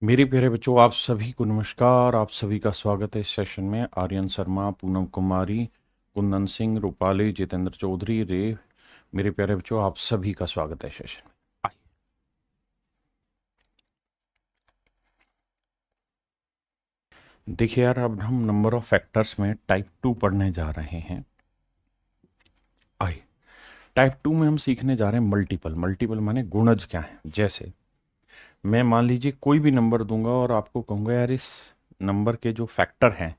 मेरे प्यारे बच्चों, आप सभी को नमस्कार। आप सभी का स्वागत है इस सेशन में। आर्यन शर्मा, पूनम कुमारी, कुंदन सिंह, रूपाली, जितेंद्र चौधरी, रे, मेरे प्यारे बच्चों, आप सभी का स्वागत है सेशन में। आइए। देखिए यार, अब हम नंबर ऑफ फैक्टर्स में टाइप 2 पढ़ने जा रहे हैं। आइए। टाइप 2 में हम सीखने जा रहे हैं मल्टीपल। मल्टीपल माने गुणज क्या है। जैसे मैं मान लीजिए कोई भी नंबर दूंगा और आपको कहूंगा यार इस नंबर के जो फैक्टर हैं,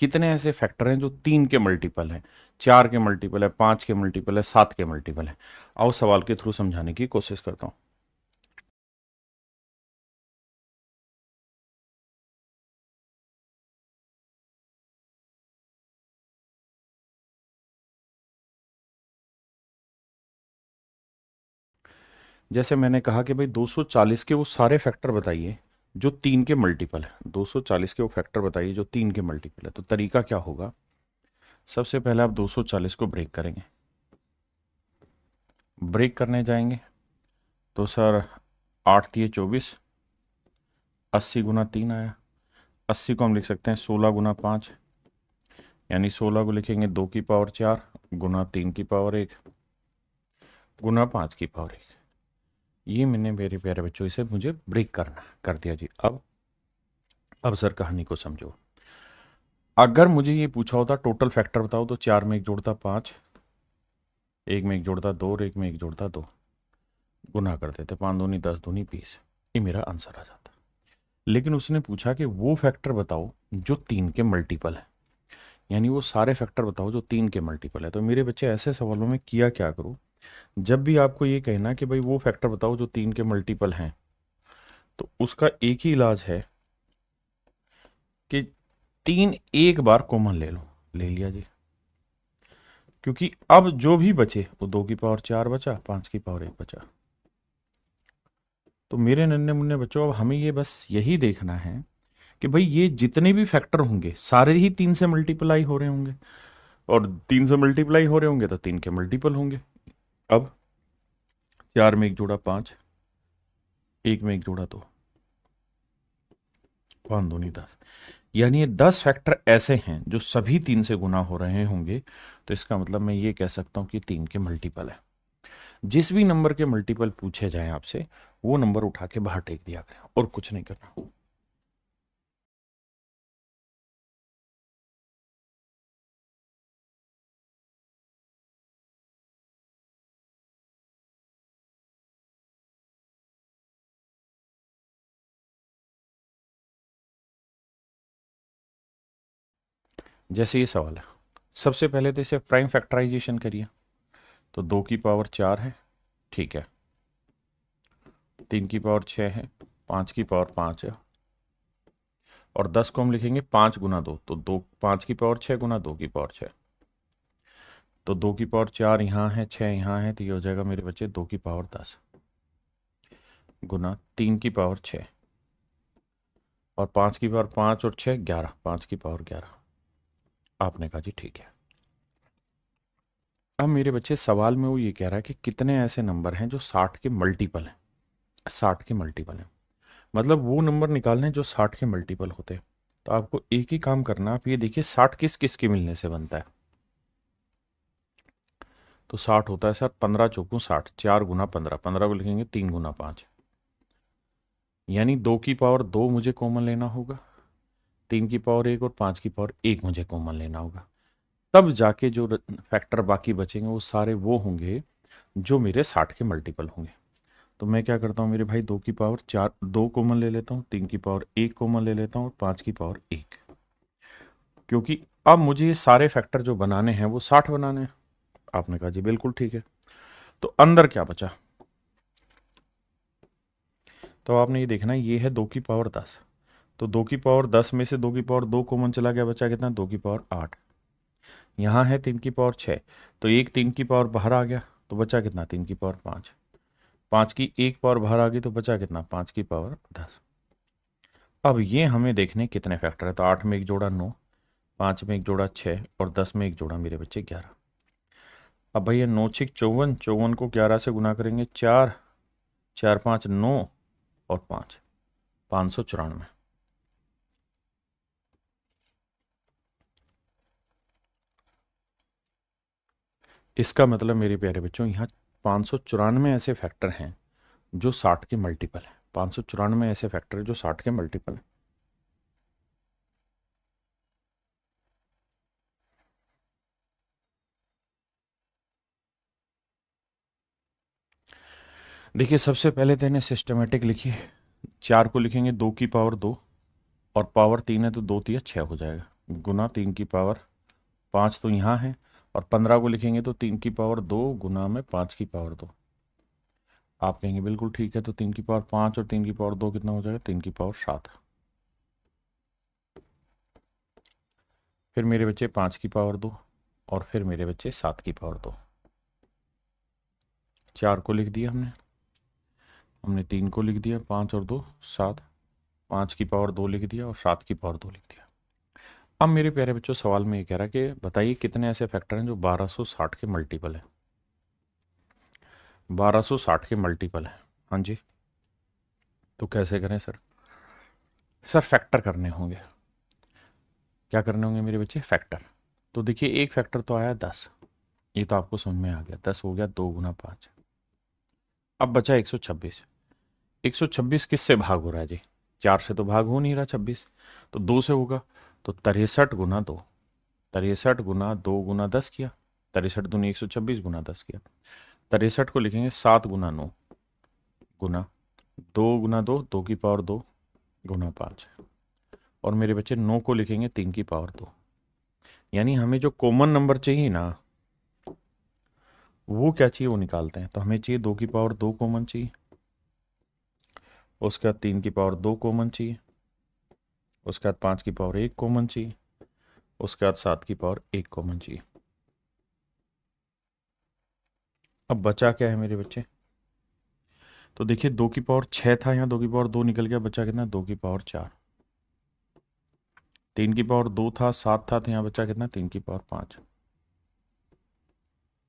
कितने ऐसे फैक्टर हैं जो 3 के मल्टीपल हैं, 4 के मल्टीपल है, 5 के मल्टीपल है, 7 के मल्टीपल है। आओ सवाल के थ्रू समझाने की कोशिश करता हूं। जैसे मैंने कहा कि भाई 240 के वो सारे फैक्टर बताइए जो 3 के मल्टीपल है। 240 के वो फैक्टर बताइए जो 3 के मल्टीपल है। तो तरीका क्या होगा? सबसे पहले आप 240 को ब्रेक करेंगे। ब्रेक करने जाएंगे तो सर 8 दिए 24, 80 गुना 3 आया। 80 को हम लिख सकते हैं 16 गुना 5, यानी 16 को लिखेंगे 2 की पावर 4 गुना 3 की पावर 1 गुना 5 की पावर 1। ये मैंने मेरे प्यारे बच्चों इसे मुझे ब्रेक करना कर दिया जी। अब सर कहानी को समझो। अगर मुझे ये पूछा होता टोटल फैक्टर बताओ, तो 4 में एक जोड़ता 5, एक में एक जोड़ता 2 और एक में एक जोड़ता 2, गुना कर देते 5 दूनी 10 दूनी 20। ये मेरा आंसर आ जाता। लेकिन उसने पूछा कि वो फैक्टर बताओ जो 3 के मल्टीपल है, यानी वो सारे फैक्टर बताओ जो 3 के मल्टीपल है। तो मेरे बच्चे ऐसे सवालों में किया क्या करो, जब भी आपको ये कहना कि भाई वो फैक्टर बताओ जो 3 के मल्टीपल हैं, तो उसका एक ही इलाज है कि 3 एक बार कॉमन ले लो। ले लिया जी। क्योंकि अब जो भी बचे वो 2 की पावर 4 बचा, 5 की पावर 1 बचा। तो मेरे नन्हे मुन्ने बच्चों, अब हमें ये बस यही देखना है कि भाई ये जितने भी फैक्टर होंगे सारे ही 3 से मल्टीप्लाई हो रहे होंगे, और 3 से मल्टीप्लाई हो रहे होंगे तो 3 के मल्टीपल होंगे। अब 4 में एक जोड़ा 5, एक में एक जोड़ा 2, 5 दूनी 10, यानी ये 10 फैक्टर ऐसे हैं जो सभी 3 से गुना हो रहे होंगे। तो इसका मतलब मैं ये कह सकता हूं कि 3 के मल्टीपल है। जिस भी नंबर के मल्टीपल पूछे जाएं आपसे, वो नंबर उठा के बाहर टेक दिया करें और कुछ नहीं करना। जैसे ये सवाल है, सबसे पहले तो इसे प्राइम फैक्टराइजेशन करिए। तो 2 की पावर 4 है, ठीक है, 3 की पावर 6 है, 5 की पावर 5 है, और 10 को हम लिखेंगे 5 गुना 2, तो 2 5 की पावर 6 गुना 2 की पावर 6। तो 2 की पावर 4 यहाँ है, 6 यहाँ है, तो ये हो जाएगा मेरे बच्चे 2 की पावर 10 गुना 3 की पावर 6, और 5 की पावर 5 और 6 11, 5 की पावर 11। आपने कहा जी ठीक है। अब मेरे बच्चे सवाल में वो ये कह रहा है कि कितने ऐसे नंबर हैं जो 60 के मल्टीपल हैं। 60 के मल्टीपल हैं, मतलब वो नंबर निकालने जो 60 के मल्टीपल होते हैं। तो आपको एक ही काम करना, आप ये देखिए 60 किस किस के मिलने से बनता है। तो 60 होता है सर 15 चौकू 60, 4 गुना 15, 15 को लिखेंगे 3 गुना 5, यानी 2 की पावर 2 मुझे कॉमन लेना होगा, 3 की पावर 1 और 5 की पावर 1 मुझे कॉमन लेना होगा। तब जाके जो फैक्टर बाकी बचेंगे वो सारे वो होंगे जो मेरे 60 के मल्टीपल होंगे। तो मैं क्या करता हूँ मेरे भाई, 2 की पावर 4 2 कॉमन ले लेता हूँ, 3 की पावर 1 कॉमन ले लेता हूँ, और 5 की पावर 1। क्योंकि अब मुझे ये सारे फैक्टर जो बनाने हैं वो 60 बनाने हैं। आपने कहा जी बिल्कुल ठीक है। तो अंदर क्या बचा? तो आपने ये देखना है, ये है 2 की पावर 10। तो 2 की पावर 10 में से 2 की पावर 2 कॉमन चला गया, बचा कितना? 2 की पावर 8। यहाँ है 3 की पावर 6, तो एक 3 की पावर बाहर आ गया, तो बचा कितना? 3 की पावर 5। 5 की एक पावर बाहर आ गई, तो बचा कितना? 5 की पावर 10। अब ये हमें देखने कितने फैक्टर है। तो 8 में एक जोड़ा 9, 5 में एक जोड़ा 6, और 10 में एक जोड़ा मेरे बच्चे 11। अब भैया 9 6 54, 54 को 11 से गुना करेंगे 4, 4 5 9, और 5, 594। इसका मतलब मेरे प्यारे बच्चों यहाँ 594 ऐसे फैक्टर हैं जो 60 के मल्टीपल हैं। 594 ऐसे फैक्टर हैं जो 60 के मल्टीपल हैं। देखिए सबसे पहले तो इन्हें सिस्टमेटिक लिखिए। 4 को लिखेंगे 2 की पावर 2 और पावर 3 है तो 2 तिया 6 हो जाएगा, गुना 3 की पावर 5 तो यहाँ है, और 15 को लिखेंगे तो 3 की पावर 2 गुना में 5 की पावर 2। आप कहेंगे बिल्कुल ठीक है, तो 3 की पावर 5 और 3 की पावर 2 कितना हो जाएगा, 3 की पावर 7। फिर मेरे बच्चे 5 की पावर 2 और फिर मेरे बच्चे 7 की पावर 2। 4 को लिख दिया हमने 3 को लिख दिया, 5 और 2 7, 5 की पावर 2 लिख दिया और 7 की पावर 2 लिख दिया। अब मेरे प्यारे बच्चों सवाल में ये कह रहा है कि बताइए कितने ऐसे फैक्टर हैं जो 1260 के मल्टीपल है। 1260 के मल्टीपल है, हाँ जी। तो कैसे करें सर? सर फैक्टर करने होंगे। क्या करने होंगे मेरे बच्चे? फैक्टर। तो देखिए एक फैक्टर तो आया 10, ये तो आपको समझ में आ गया, 10 हो गया 2 गुना 5। अब बचा 126। 126 किससे भाग हो रहा है जी? 4 से तो भाग हो नहीं रहा 26, तो 2 से होगा। तो 63 गुना 2, 63 गुना 2 गुना 10 किया, 63 दूनी 126 गुना 10 किया। 63 को लिखेंगे 7 गुना 9 गुना 2 गुना 2, 2 की पावर 2 गुना 5, और मेरे बच्चे 9 को लिखेंगे 3 की पावर 2। यानी हमें जो कॉमन नंबर चाहिए ना, वो क्या चाहिए वो निकालते हैं। तो हमें चाहिए 2 की पावर 2 कॉमन चाहिए, उसके बाद 3 की पावर 2 कॉमन चाहिए, उसके बाद 5 की पावर 1 कॉमन चाहिए, उसके बाद 7 की पावर 1 कॉमन चाहिए। अब बचा क्या है मेरे बच्चे? तो देखिए 2 की पावर 6 था, यहाँ 2 की पावर 2 निकल गया, बचा कितना? 2 की पावर 4। 3 की पावर 2 था, 7 था, तो यहाँ बचा कितना? 3 की पावर 5।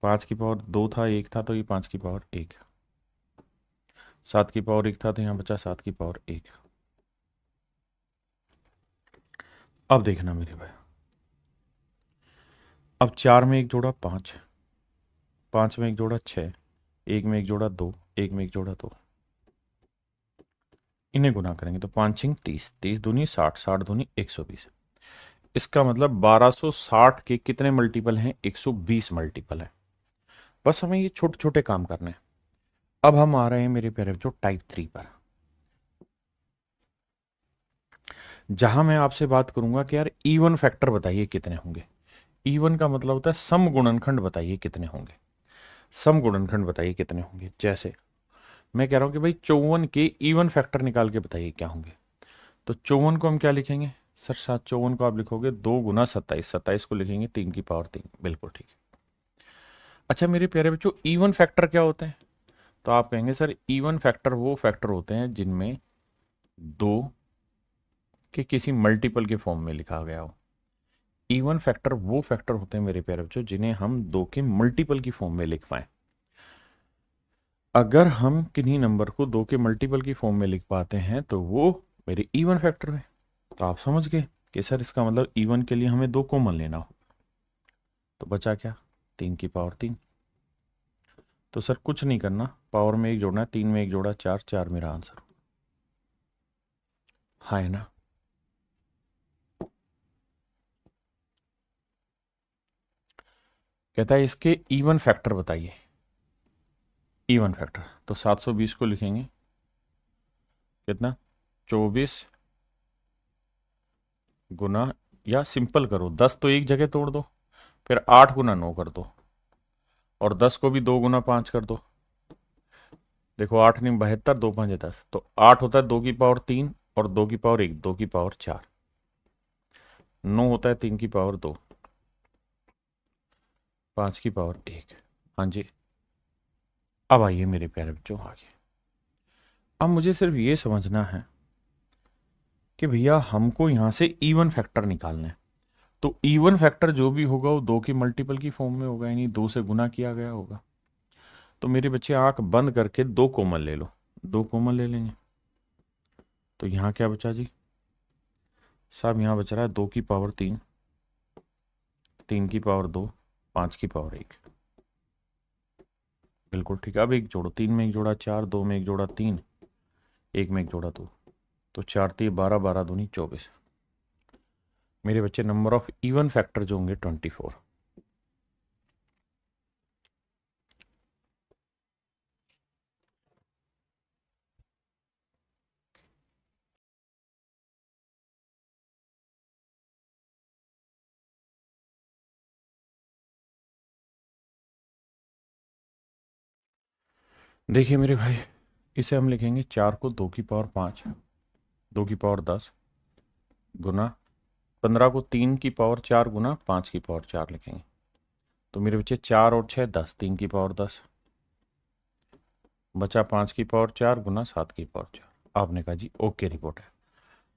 5 की पावर 2 था, 1 था, तो ये 5 की पावर 1। 7 की पावर 1 था, तो यहाँ बचा 7 की पावर 1। अब देखना मेरे भाई, अब 4 में एक जोड़ा 5, 5 में एक जोड़ा 6, 1 में एक जोड़ा 2, 1 में एक जोड़ा 2, इन्हें गुना करेंगे तो 5 छिंग 30, 30 दूनी 60, 60 दूनी 120। इसका मतलब 1260 के कितने मल्टीपल हैं? 120 मल्टीपल है। बस हमें ये छोटे छोटे काम करने हैं। अब हम आ रहे हैं मेरे प्यारे बच्चों टाइप 3 पर, जहां मैं आपसे बात करूंगा कि यार इवन फैक्टर बताइए कितने होंगे। इवन का मतलब होता है सम गुणनखंड बताइए कितने होंगे। सम गुणनखंड बताइए कितने होंगे। जैसे मैं कह रहा हूं कि भाई 54 के इवन फैक्टर निकाल के बताइए क्या होंगे। तो 54 को हम क्या लिखेंगे सर? 754 को आप लिखोगे 2 गुना 27, 27 को लिखेंगे 3 की पावर 3। बिल्कुल ठीक। अच्छा मेरे प्यारे बच्चों इवन फैक्टर क्या होते हैं? तो आप कहेंगे सर इवन फैक्टर वो फैक्टर होते हैं जिनमें 2 के किसी मल्टीपल के फॉर्म में लिखा गया हो। इवन फैक्टर वो फैक्टर होते हैं मेरे प्यारे बच्चों जिन्हें हम 2 के मल्टीपल की फॉर्म में लिख पाए। अगर हम किन्हीं नंबर को 2 के मल्टीपल की फॉर्म में लिख पाते हैं तो वो मेरे इवन फैक्टर है। तो आप समझ गए कि सर इसका मतलब इवन के लिए हमें 2 कॉमन लेना हो। तो बचा क्या? 3 की पावर 3। तो सर कुछ नहीं करना, पावर में एक जोड़ना है, 3 में एक जोड़ा 4, 4 मेरा आंसर। हाँ है ना? कहता है इसके इवन फैक्टर बताइए। इवन फैक्टर तो 720 को लिखेंगे कितना? 24 गुना, या सिंपल करो 10 तो एक जगह तोड़ दो, फिर 8 गुना 9 कर दो, और 10 को भी 2 गुना 5 कर दो। देखो 8 नहीं 72, 2 5 10, तो 8 होता है 2 की पावर 3 और 2 की पावर 1, 2 की पावर 4। 9 होता है 3 की पावर 2, 5 की पावर 1। हाँ जी। अब आइए मेरे प्यारे बच्चों आगे। अब मुझे सिर्फ ये समझना है कि भैया हमको यहां से इवन फैक्टर निकालना है। तो इवन फैक्टर जो भी होगा वो 2 की मल्टीपल की फॉर्म में होगा, यानी 2 से गुना किया गया होगा। तो मेरे बच्चे आंख बंद करके 2 कॉमन ले लो, 2 कॉमन ले लेंगे। तो यहाँ क्या बचा जी साहब, यहाँ बच रहा है 2 की पावर 3, 3 की पावर 2, 5 की पावर 1। बिल्कुल ठीक है। अब एक जोड़ो, 3 में एक जोड़ा 4, 2 में एक जोड़ा 3, 1 में एक जोड़ा 2, तो 4 3 12, 12 दूनी 24। मेरे बच्चे नंबर ऑफ इवन फैक्टर जो होंगे 24। देखिए मेरे भाई, इसे हम लिखेंगे 4 को 2 की पावर 5, 2 की पावर 10 गुना 15 को 3 की पावर 4 गुना 5 की पावर 4 लिखेंगे। तो मेरे बच्चे 4 और 6 10, 3 की पावर 10 बचा 5 की पावर 4 गुना 7 की पावर 4। आपने कहा जी ओके रिपोर्ट है।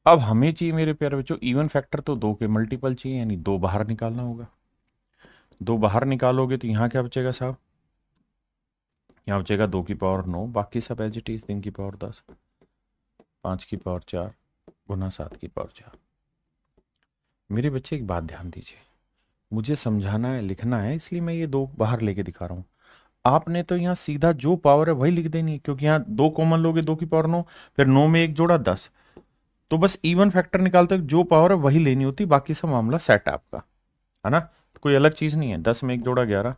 अब हमें चाहिए मेरे प्यारे बच्चों इवन फैक्टर, तो 2 के मल्टीपल चाहिए, यानी 2 बाहर निकालना होगा। 2 बाहर निकालोगे तो यहाँ क्या बचेगा साहब, यहाँ बचेगा 2 की पावर 9, बाकी सब एज इट इज, 3 की पावर 10, 5 की पावर 4 गुना 7 की पावर 4। मेरे बच्चे एक बात ध्यान दीजिए, मुझे समझाना है, लिखना है, इसलिए मैं ये 2 बाहर लेके दिखा रहा हूँ। आपने तो यहाँ सीधा जो पावर है वही लिख देनी है, क्योंकि यहाँ 2 कॉमन लोगे, 2 की पावर 9, फिर 9 में एक जोड़ा 10, तो बस इवन फैक्टर निकालते हो जो पावर है वही लेनी होती, बाकी सब मामला सेट है आपका, है ना। तो कोई अलग चीज नहीं है। 10 में एक जोड़ा 11,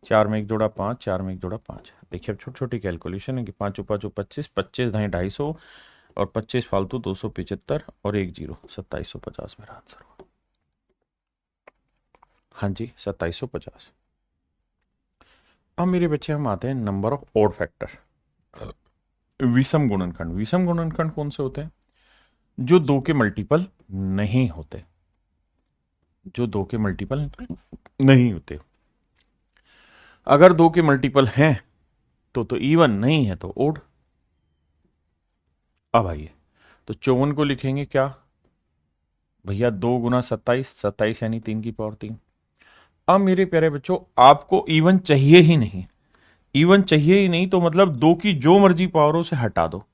4 में एक जोड़ा 5, 4 में एक जोड़ा 5। देखिए अब छोटी छोटी कैलकुलेशन है कि 5 5 25, 25 ढाई 250, और 25 फालतू 275, और 1 जीरो 2750 मेरा आंसर हुआ। हाँ जी 2750। अब मेरे बच्चे हम आते हैं नंबर ऑफ ओड फैक्टर, विषम गुणनखंड। विषम गुणनखंड कौन से होते हैं, जो 2 के मल्टीपल नहीं होते, जो 2 के मल्टीपल नहीं होते। अगर 2 के मल्टीपल हैं तो इवन, नहीं है तो ओड। अब आइए, तो 54 को लिखेंगे क्या भैया, 2 गुना 27, 27 यानी 3 की पावर 3। अब मेरे प्यारे बच्चों, आपको इवन चाहिए ही नहीं, इवन चाहिए ही नहीं, तो मतलब 2 की जो मर्जी पावरों से हटा दो,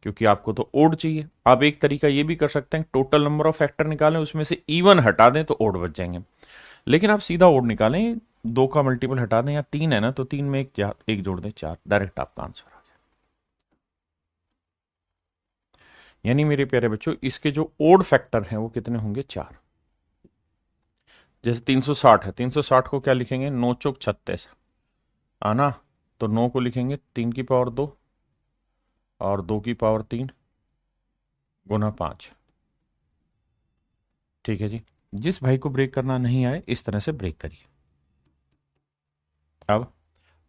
क्योंकि आपको तो ओड चाहिए। आप एक तरीका ये भी कर सकते हैं, टोटल नंबर ऑफ फैक्टर निकालें, उसमें से इवन हटा दें तो ओड बच जाएंगे। लेकिन आप सीधा ओड निकालें, 2 का मल्टीपल हटा दें, या 3 है ना, तो 3 में एक जोड़ दें 4, डायरेक्ट आपका आंसर आ जाए। यानी मेरे प्यारे बच्चों, इसके जो ओड फैक्टर हैं वो कितने होंगे, 4। जैसे 360 है, 360 को क्या लिखेंगे, 9 चौक 36, आना, तो 9 को लिखेंगे 3 की पावर 2 और 2 की पावर 3 गुना 5। ठीक है जी। जिस भाई को ब्रेक करना नहीं आए, इस तरह से ब्रेक करिए।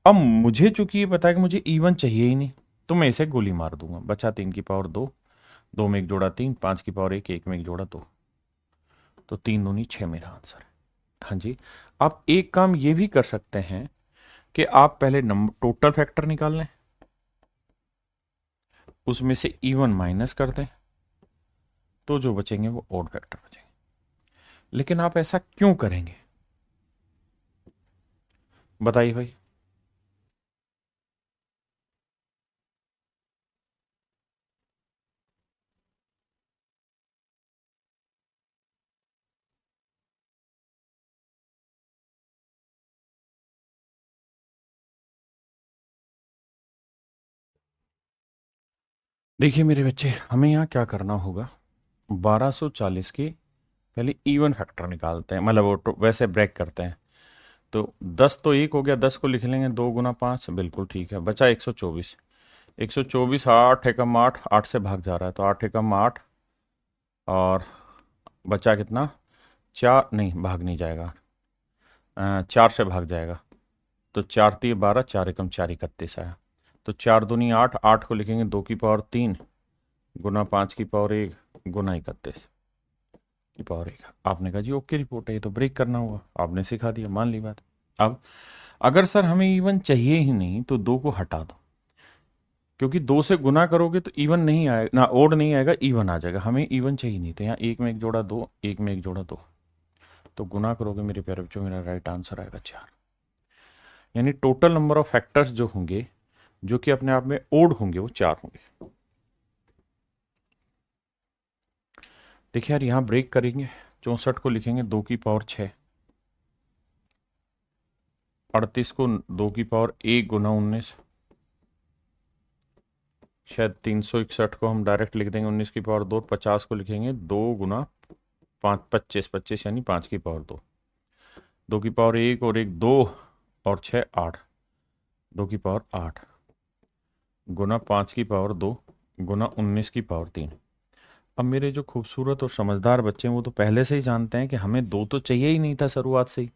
अब मुझे चूंकि ये पता है कि मुझे इवन चाहिए ही नहीं, तो मैं इसे गोली मार दूंगा। बचा 3 की पावर 2, 2 में एक जोड़ा 3, 5 की पावर 1, 1 में एक जोड़ा 2, तो 3 दूनी 6 मेरा आंसर है। हाँ जी। आप एक काम ये भी कर सकते हैं कि आप पहले नंबर टोटल फैक्टर निकाल लें, उसमें से इवन माइनस कर दें, तो जो बचेंगे वो ऑड फैक्टर बचेंगे। लेकिन आप ऐसा क्यों करेंगे, बताइए भाई। देखिए मेरे बच्चे, हमें यहाँ क्या करना होगा, 1240 की पहले इवन फैक्टर निकालते हैं, मतलब वो वैसे ब्रेक करते हैं। तो 10 तो एक हो गया, 10 को लिख लेंगे 2 गुना 5, बिल्कुल ठीक है। बचा 124, 124, 8 एकम 8, 8 से भाग जा रहा है, तो 8 एकम 8, और बचा कितना, 4, नहीं भाग नहीं जाएगा, 4 से भाग जाएगा, तो 4 3 12, 4 एकम 4, 31 आया। तो 4 दूनी 8, 8 को लिखेंगे 2 की पावर 3 गुना 5 की पावर 1 गुना 31 की पावर 1। आपने कहा जी ओके रिपोर्ट है, ये तो ब्रेक करना होगा, आपने सिखा दिया, मान ली बात। अब अगर सर हमें इवन चाहिए ही नहीं, तो 2 को हटा दो, क्योंकि 2 से गुना करोगे तो इवन नहीं आएगा ना, ओड नहीं आएगा, इवन आ जाएगा। हमें इवन चाहिए नहीं, तो यहाँ 1 में एक जोड़ा 2, 1 में एक जोड़ा 2, तो गुना करोगे मेरे प्यारे बच्चों, मेरा राइट आंसर आएगा 4। यानी टोटल नंबर ऑफ फैक्टर्स जो होंगे, जो कि अपने आप में ओड होंगे, वो 4 होंगे। देखिए यार, यहां ब्रेक करेंगे, 64 को लिखेंगे 2 की पावर 6, 38 को 2 की पावर 1 गुना 19, शायद 361 को हम डायरेक्ट लिख देंगे 19 की पावर 2, 50 को लिखेंगे 2 गुना 5, 25, 25 यानी 5 की पावर 2, 2 की पावर 1 और 1 2 और 6 8, 2 की पावर 8 गुना 5 की पावर 2 गुना 19 की पावर 3। अब मेरे जो खूबसूरत और समझदार बच्चे हैं वो तो पहले से ही जानते हैं कि हमें दो तो चाहिए ही नहीं था शुरुआत से ही,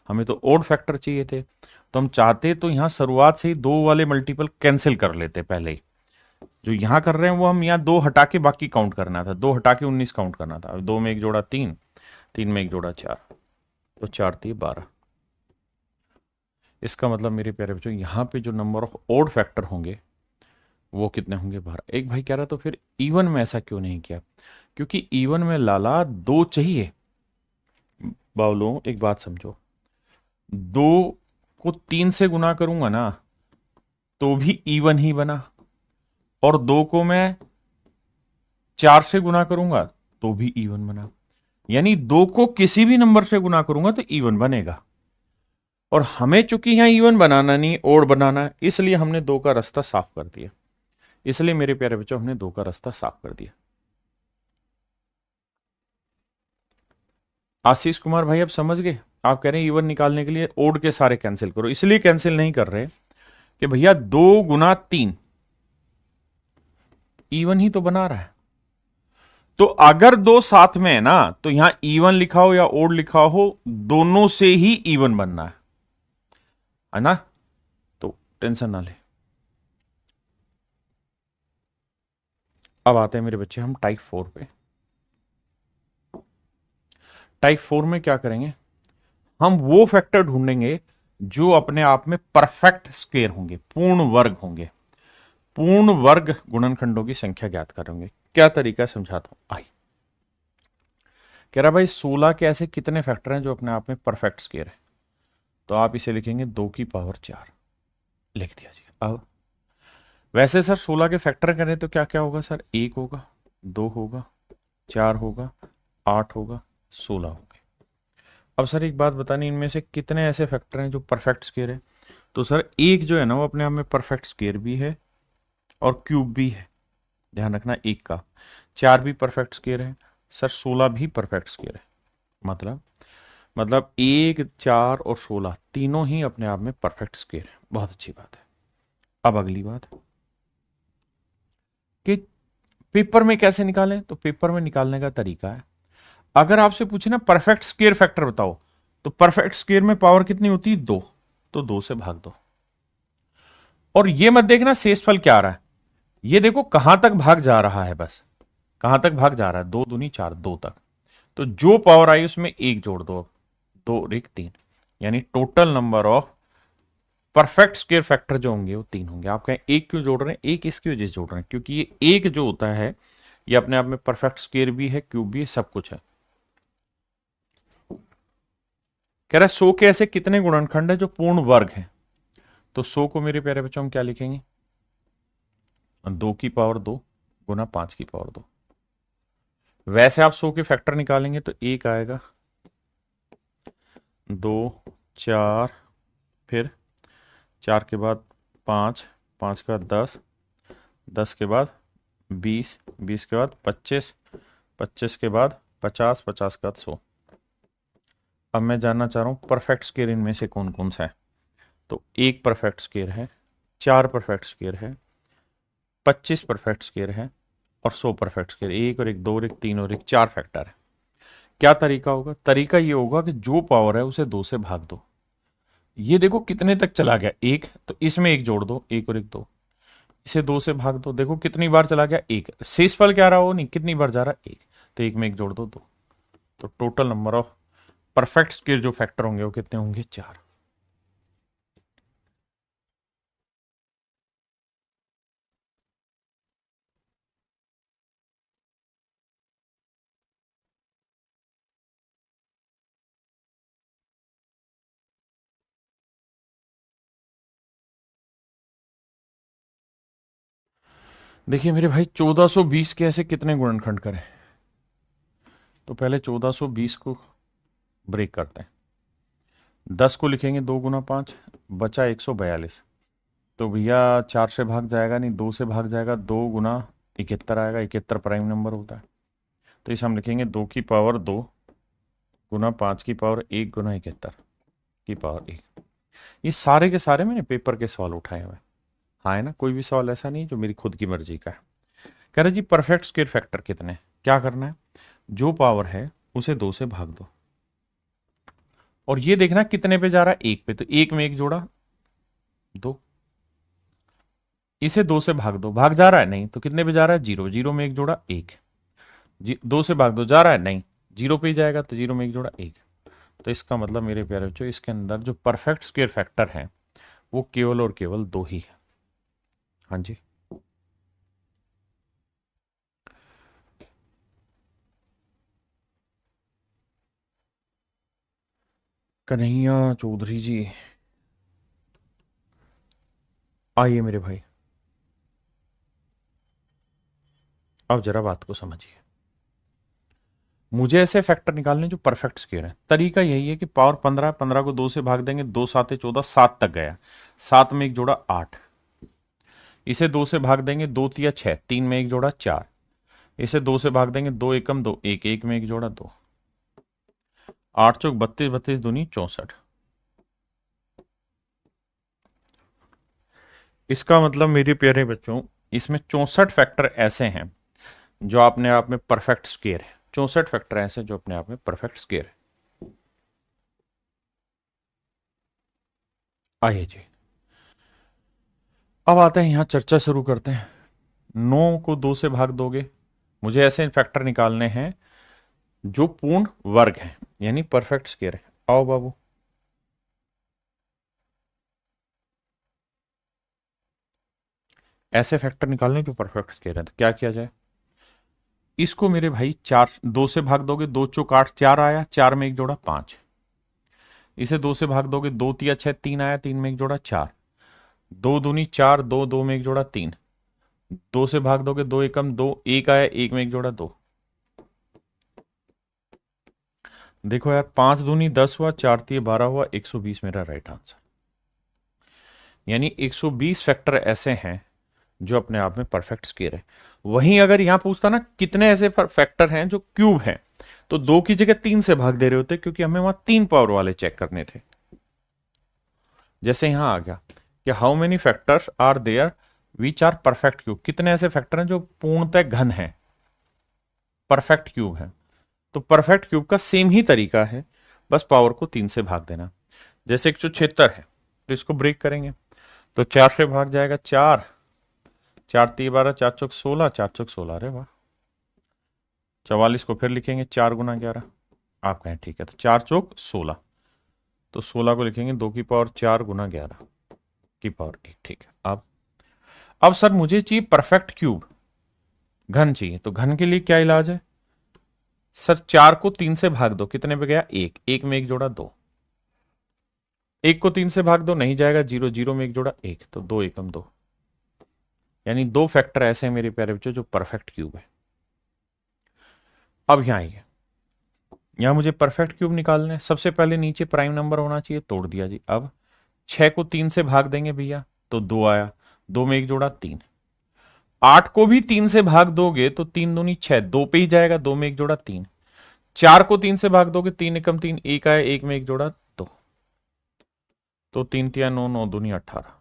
हमें तो ओड फैक्टर चाहिए थे। तो हम चाहते तो यहाँ शुरुआत से ही दो वाले मल्टीपल कैंसिल कर लेते पहले ही। जो यहाँ कर रहे हैं वो हम यहाँ दो हटा के बाकी काउंट करना था, 2 हटा के 19 काउंट करना था। 2 में 1 जोड़ा 3, 3 में 1 जोड़ा 4, तो 4 × 3 = 12। इसका मतलब मेरे प्यारे बच्चों यहाँ पे जो नंबर ऑफ ओड फैक्टर होंगे वो कितने होंगे? 12। एक भाई कह रहा तो फिर इवन में ऐसा क्यों नहीं किया? क्योंकि इवन में लाला दो चाहिए। बावलों एक बात समझो, 2 को 3 से गुना करूंगा ना तो भी इवन ही बना, और 2 को मैं 4 से गुना करूंगा तो भी इवन बना। यानी 2 को किसी भी नंबर से गुना करूंगा तो इवन बनेगा। और हमें चूंकि यहां इवन बनाना नहीं ओड बनाना है, इसलिए हमने 2 का रास्ता साफ कर दिया। इसलिए मेरे प्यारे बच्चों हमने 2 का रास्ता साफ कर दिया। आशीष कुमार भाई अब समझ गए? आप कह रहे हैं इवन निकालने के लिए ओड के सारे कैंसिल करो, इसलिए कैंसिल नहीं कर रहे कि भैया 2 × 3 इवन ही तो बना रहा है। तो अगर दो साथ में है ना तो यहां इवन लिखा हो या ओड लिखा हो, दोनों से ही इवन बनना है ना? तो टेंशन ना ले। अब आते हैं मेरे बच्चे हम टाइप 4 पे। टाइप 4 में क्या करेंगे? हम वो फैक्टर ढूंढेंगे जो अपने आप में परफेक्ट स्क्वेयर होंगे, पूर्ण वर्ग होंगे। पूर्ण वर्ग गुणनखंडों की संख्या ज्ञात करेंगे। क्या तरीका समझाता हूं, आई। कह रहा भाई 16 के ऐसे कितने फैक्टर हैं जो अपने आप में परफेक्ट स्क्वेयर है? तो आप इसे लिखेंगे 2 की पावर 4, लिख दिया जी। अब वैसे सर 16 के फैक्टर करें तो क्या क्या होगा सर? 1 होगा, 2 होगा, 4 होगा, 8 होगा, 16 होंगे। अब सर एक बात बतानी, इनमें से कितने ऐसे फैक्टर हैं जो परफेक्ट स्क्वेयर है? तो सर एक जो है ना वो अपने आप में परफेक्ट स्क्वेयर भी है और क्यूब भी है, ध्यान रखना। एक का 4 भी परफेक्ट स्क्वेयर है सर, 16 भी परफेक्ट स्क्वेयर है। मतलब 1, 4 और 16 तीनों ही अपने आप में परफेक्ट स्क्वेयर है। बहुत अच्छी बात है। अब अगली बात कि पेपर में कैसे निकालें? तो पेपर में निकालने का तरीका है, अगर आपसे पूछे ना परफेक्ट स्क्वेयर फैक्टर बताओ, तो परफेक्ट स्क्वेयर में पावर कितनी होती है? 2, तो 2 से भाग दो। और ये मत देखना शेषफल क्या आ रहा है, ये देखो कहां तक भाग जा रहा है, बस कहां तक भाग जा रहा है। 2 दूनी 4, 2 तक। तो जो पावर आई उसमें 1 जोड़ दो, 2 और 1 3, यानी total number of perfect square factor जो होंगे वो 3 होंगे। आप कहें एक क्यों जोड़ रहे हैं? एक इसकी वजह से जोड़ रहे हैं क्योंकि ये एक जो होता है ये अपने आप में परफेक्ट स्क्वेयर भी है, क्यूब भी है, सब कुछ है। कह रहा है 100 के ऐसे कितने गुणनखंड है जो पूर्ण वर्ग है? तो 100 को मेरे प्यारे बच्चों हम क्या लिखेंगे? 2 की पावर 2 गुना 5 की पावर 2। वैसे आप 100 के फैक्टर निकालेंगे तो एक आएगा, 2, 4, फिर 4 के बाद 5, 5 के बाद 10, 10 के बाद 20, 20 के बाद 25, 25 के बाद 50, 50 के बाद 100। अब मैं जानना चाह रहा हूं परफेक्ट स्क्वेयर इनमें से कौन कौन सा है? तो एक परफेक्ट स्क्वेयर है, 4 परफेक्ट स्क्वेयर है, 25 परफेक्ट स्क्वेयर है और 100 परफेक्ट स्क्वेयर। एक और एक, दो और एक, तीन और एक, 4 फैक्टर है। क्या तरीका होगा? तरीका ये होगा कि जो पावर है उसे 2 से भाग दो। ये देखो कितने तक चला गया? एक, तो इसमें एक जोड़ दो, एक और एक 2, इसे 2 से भाग दो, देखो कितनी बार चला गया? एक। शेषफल क्या रहा हो? नहीं, कितनी बार जा रहा है? एक। तो एक में एक जोड़ दो, 2। तो total number of perfect square जो फैक्टर होंगे वो कितने होंगे? 4। देखिए मेरे भाई 1420 के ऐसे कितने गुणनखंड करें? तो पहले 1420 को ब्रेक करते हैं। 10 को लिखेंगे 2 × 5, बचा 142। तो भैया 4 से भाग जाएगा नहीं, 2 से भाग जाएगा, 2 × 71 आएगा, 71 प्राइम नंबर होता है। तो इसे हम लिखेंगे 2 की पावर 2 गुना 5 की पावर 1 × 71 की पावर 1। ये सारे के सारे मैंने पेपर के सवाल उठाए हुए। हाँ है ना, कोई भी सवाल ऐसा नहीं जो मेरी खुद की मर्जी का है। कह रहे जी परफेक्ट स्क्वायर फैक्टर कितने हैं? क्या करना है, जो पावर है उसे 2 से भाग दो, और ये देखना कितने पे जा रहा है, 1 पे। तो 1 में 1 जोड़ा 2, इसे 2 से भाग दो, भाग जा रहा है नहीं, तो कितने पे जा रहा है, 0, 0 में 1 जोड़ा 1, 2 से भाग दो, जा रहा है नहीं, 0 पे ही जाएगा, तो 0 में 1 जोड़ा 1। तो इसका मतलब मेरे प्यारे बच्चों, इसके अंदर जो परफेक्ट स्क्वायर फैक्टर है वो केवल और केवल 2 ही है। हाँ जी, कन्हैया चौधरी जी, आइए मेरे भाई, अब जरा बात को समझिए। मुझे ऐसे फैक्टर निकालने जो परफेक्ट स्क्वायर है। तरीका यही है कि पावर 15, 15 को 2 से भाग देंगे, 2 7 14, 7 तक गया, 7 में 1 जोड़ा 8, इसे 2 से भाग देंगे, 2 तिया 6, 3 में 1 जोड़ा 4, इसे 2 से भाग देंगे, 2 एकम 2, 1, 1 में 1 जोड़ा 2, 8 चौक 32, 32 दूनी 64। इसका मतलब मेरे प्यारे बच्चों, इसमें 64 फैक्टर ऐसे हैं जो अपने आप में परफेक्ट स्क्वायर है। 64 फैक्टर ऐसे जो अपने आप में परफेक्ट स्क्वायर है। आइए जी, अब आते हैं यहां चर्चा शुरू करते हैं। 9 को 2 से भाग दोगे, मुझे ऐसे फैक्टर निकालने हैं जो पूर्ण वर्ग है, यानी परफेक्ट स्क्वायर है। आओ बाबू, ऐसे फैक्टर निकालने जो परफेक्ट स्क्वायर है, तो क्या किया जाए, इसको मेरे भाई 4, 2 से भाग दोगे, 2 चौक 8, 4 आया, 4 में 1 जोड़ा 5, इसे 2 से भाग दोगे, 2 तिया 6, 3 आया, 3 में 1 जोड़ा 4, 2 दूनी 4, 2, 2 में 1 जोड़ा 3, 2 से भाग दोगे, 2 एकम 2, 1 आया, 1 में 1 जोड़ा 2। देखो यार, 5 दूनी 10 हुआ, 4 तिया 12 हुआ, 120 मेरा राइट आंसर। यानी 120 फैक्टर ऐसे हैं जो अपने आप में परफेक्ट स्क्वायर है। वहीं अगर यहां पूछता ना कितने ऐसे फैक्टर हैं जो क्यूब हैं, तो 2 की जगह 3 से भाग दे रहे होते, क्योंकि हमें वहां 3 पावर वाले चेक करने थे। जैसे यहां आ गया कि how many factors are there which are perfect cube, कितने ऐसे फैक्टर हैं जो पूर्णतः घन है, परफेक्ट क्यूब है। तो परफेक्ट क्यूब का सेम ही तरीका है, बस पावर को 3 से भाग देना। जैसे 176 है, तो इसको ब्रेक करेंगे, तो 4 से भाग जाएगा 4, 4 3 12, 4 चौक 16, 4 चौक 16, अरे वाह। 44 को फिर लिखेंगे 4 × 11, आप कहें ठीक है, तो 4 चौक 16, तो 16 को लिखेंगे 2 की पावर 4 × 11 की पावर 1, ठीक है। अब सर मुझे चाहिए परफेक्ट क्यूब, घन चाहिए, तो घन के लिए क्या इलाज है सर, 4 को 3 से भाग दो, कितने पे गया 1, 1 में 1 जोड़ा 2, 1 को 3 से भाग दो, नहीं जाएगा, 0, 0 में 1 जोड़ा 1, तो 2 एकम 2। यानी 2 फैक्टर ऐसे हैं मेरे प्यारे बच्चों जो परफेक्ट क्यूब है। अब यहां आइए, यहां मुझे परफेक्ट क्यूब निकालना है। सबसे पहले नीचे प्राइम नंबर होना चाहिए, तोड़ दिया जी। अब 6 को 3 से भाग देंगे भैया, तो 2 आया, 2 में 1 जोड़ा 3, 8 को भी 3 से भाग दोगे तो 3 दूनी 6, 2 पे ही जाएगा, 2 में 1 जोड़ा 3, 4 को 3 से भाग दोगे, 3 एकम 3, 1 आया, 1 में 1 जोड़ा 2, तो 3 तिया 9, 9 दूनी 18।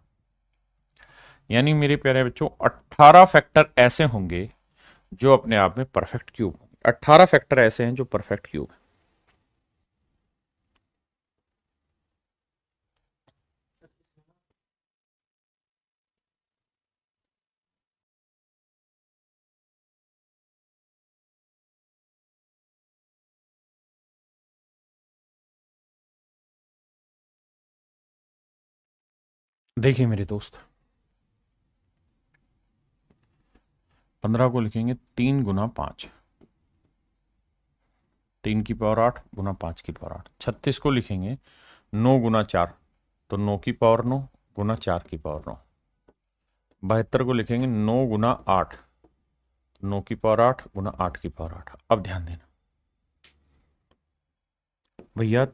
यानी मेरे प्यारे बच्चों 18 फैक्टर ऐसे होंगे जो अपने आप में परफेक्ट क्यूब होंगे। 18 फैक्टर ऐसे हैं जो परफेक्ट क्यूब है। देखिए मेरे दोस्त, 15 को लिखेंगे 3 × 5, 3 की पावर 8 गुना 5 की पावर 8। 36 को लिखेंगे 9 × 4, तो 9 की पावर 9 गुना 4 की पावर 9। 72 को लिखेंगे 9 × 8, 9 की पावर 8 गुना 8 की पावर 8। अब ध्यान देना, भैया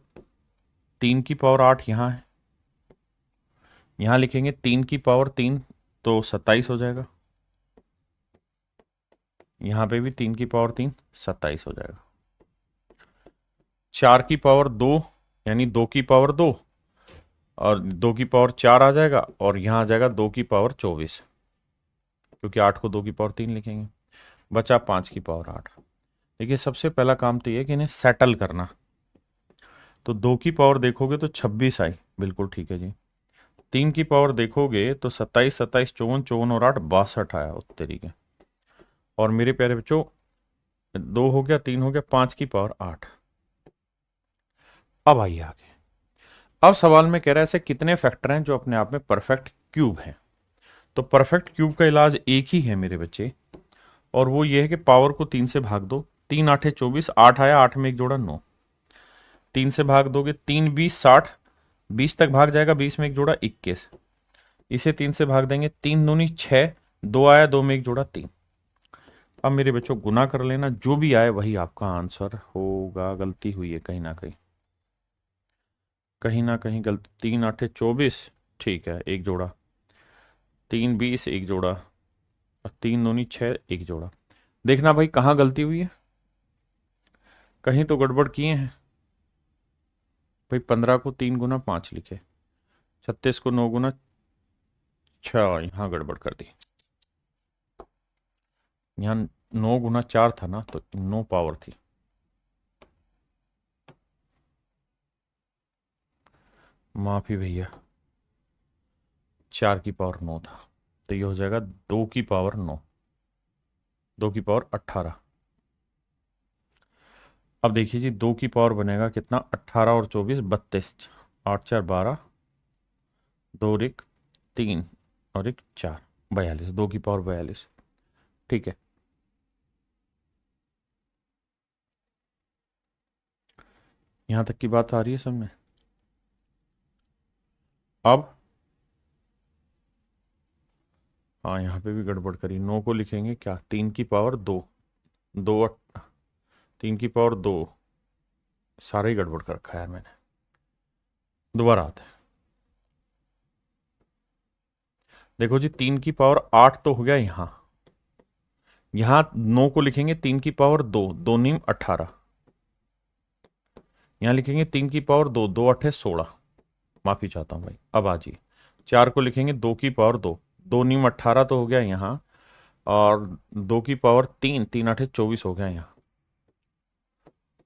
3 की पावर 8 यहाँ है, यहाँ लिखेंगे 3 की पावर 3 तो 27 हो जाएगा, यहाँ पे भी 3 की पावर 3 27 हो जाएगा। 4 की पावर 2 यानी 2 की पावर 2 और 2 की पावर 4 आ जाएगा, और यहाँ आ जाएगा 2 की पावर 24, क्योंकि 8 को 2 की पावर 3 लिखेंगे। बचा 5 की पावर 8। देखिए सबसे पहला काम तो ये कि इन्हें सेटल करना। तो 2 की पावर देखोगे तो 26 आई, बिल्कुल ठीक है जी। 3 की पावर देखोगे तो 27, 27, 54, 54 और 8 62 आया उस तरीके। और मेरे प्यारे बच्चों 2 हो गया, 3 हो गया, 5 की पावर 8। अब आइए आगे। अब सवाल में कह रहा है ऐसे कितने फैक्टर हैं जो अपने आप में परफेक्ट क्यूब हैं। तो परफेक्ट क्यूब का इलाज एक ही है मेरे बच्चे, और वो ये है कि पावर को 3 से भाग दो। 3 8 24, 8 आया, 8 में एक जोड़ा 9। 3 से भाग दोगे 3 20 60, 20 तक भाग जाएगा, 20 में एक जोड़ा 21। इसे 3 से भाग देंगे, 3 दूनी 6, 2 आया, 2 में एक जोड़ा 3। अब मेरे बच्चों गुना कर लेना, जो भी आए वही आपका आंसर होगा। गलती हुई है कहीं ना कहीं, कहीं ना कहीं गलती। 3 8 24, ठीक है, एक जोड़ा। 3 20, एक जोड़ा। और 3 दूनी 6, एक जोड़ा। देखना भाई कहाँ गलती हुई है, कहीं तो गड़बड़ किए हैं भाई। 15 को 3 गुना 5 लिखे, 36 को 9 गुना 6, यहाँ गड़बड़ कर दी। यहाँ 9 गुना 4 था ना, तो 9 पावर थी। माफी भैया, 4 की पावर 9 था, तो ये हो जाएगा 2 की पावर 9, 2 की पावर 18। अब देखिए जी, 2 की पावर बनेगा कितना, 18 और 24 32, 8 4 12, 2 और 1 3 और 1 4, 42, 2 की पावर 42। ठीक है, यहां तक की बात आ रही है समझ। अब हाँ, यहाँ पे भी गड़बड़ करी। 9 को लिखेंगे क्या, 3 की पावर 2, 2 3 की पावर 2, सारा ही गड़बड़ कर रखा है मैंने। दोबारा आता है, देखो जी, 3 की पावर 8 तो हो गया यहाँ। यहाँ 9 को लिखेंगे 3 की पावर 2, 2 नीम 18। यहाँ लिखेंगे 3 की पावर 2, 2 8 16। माफी चाहता हूँ भाई, अब आ जी। 4 को लिखेंगे 2 की पावर 2, 2 नीम 18 तो हो गया यहाँ। और 2 की पावर 3, 3 8 24 हो गया यहाँ।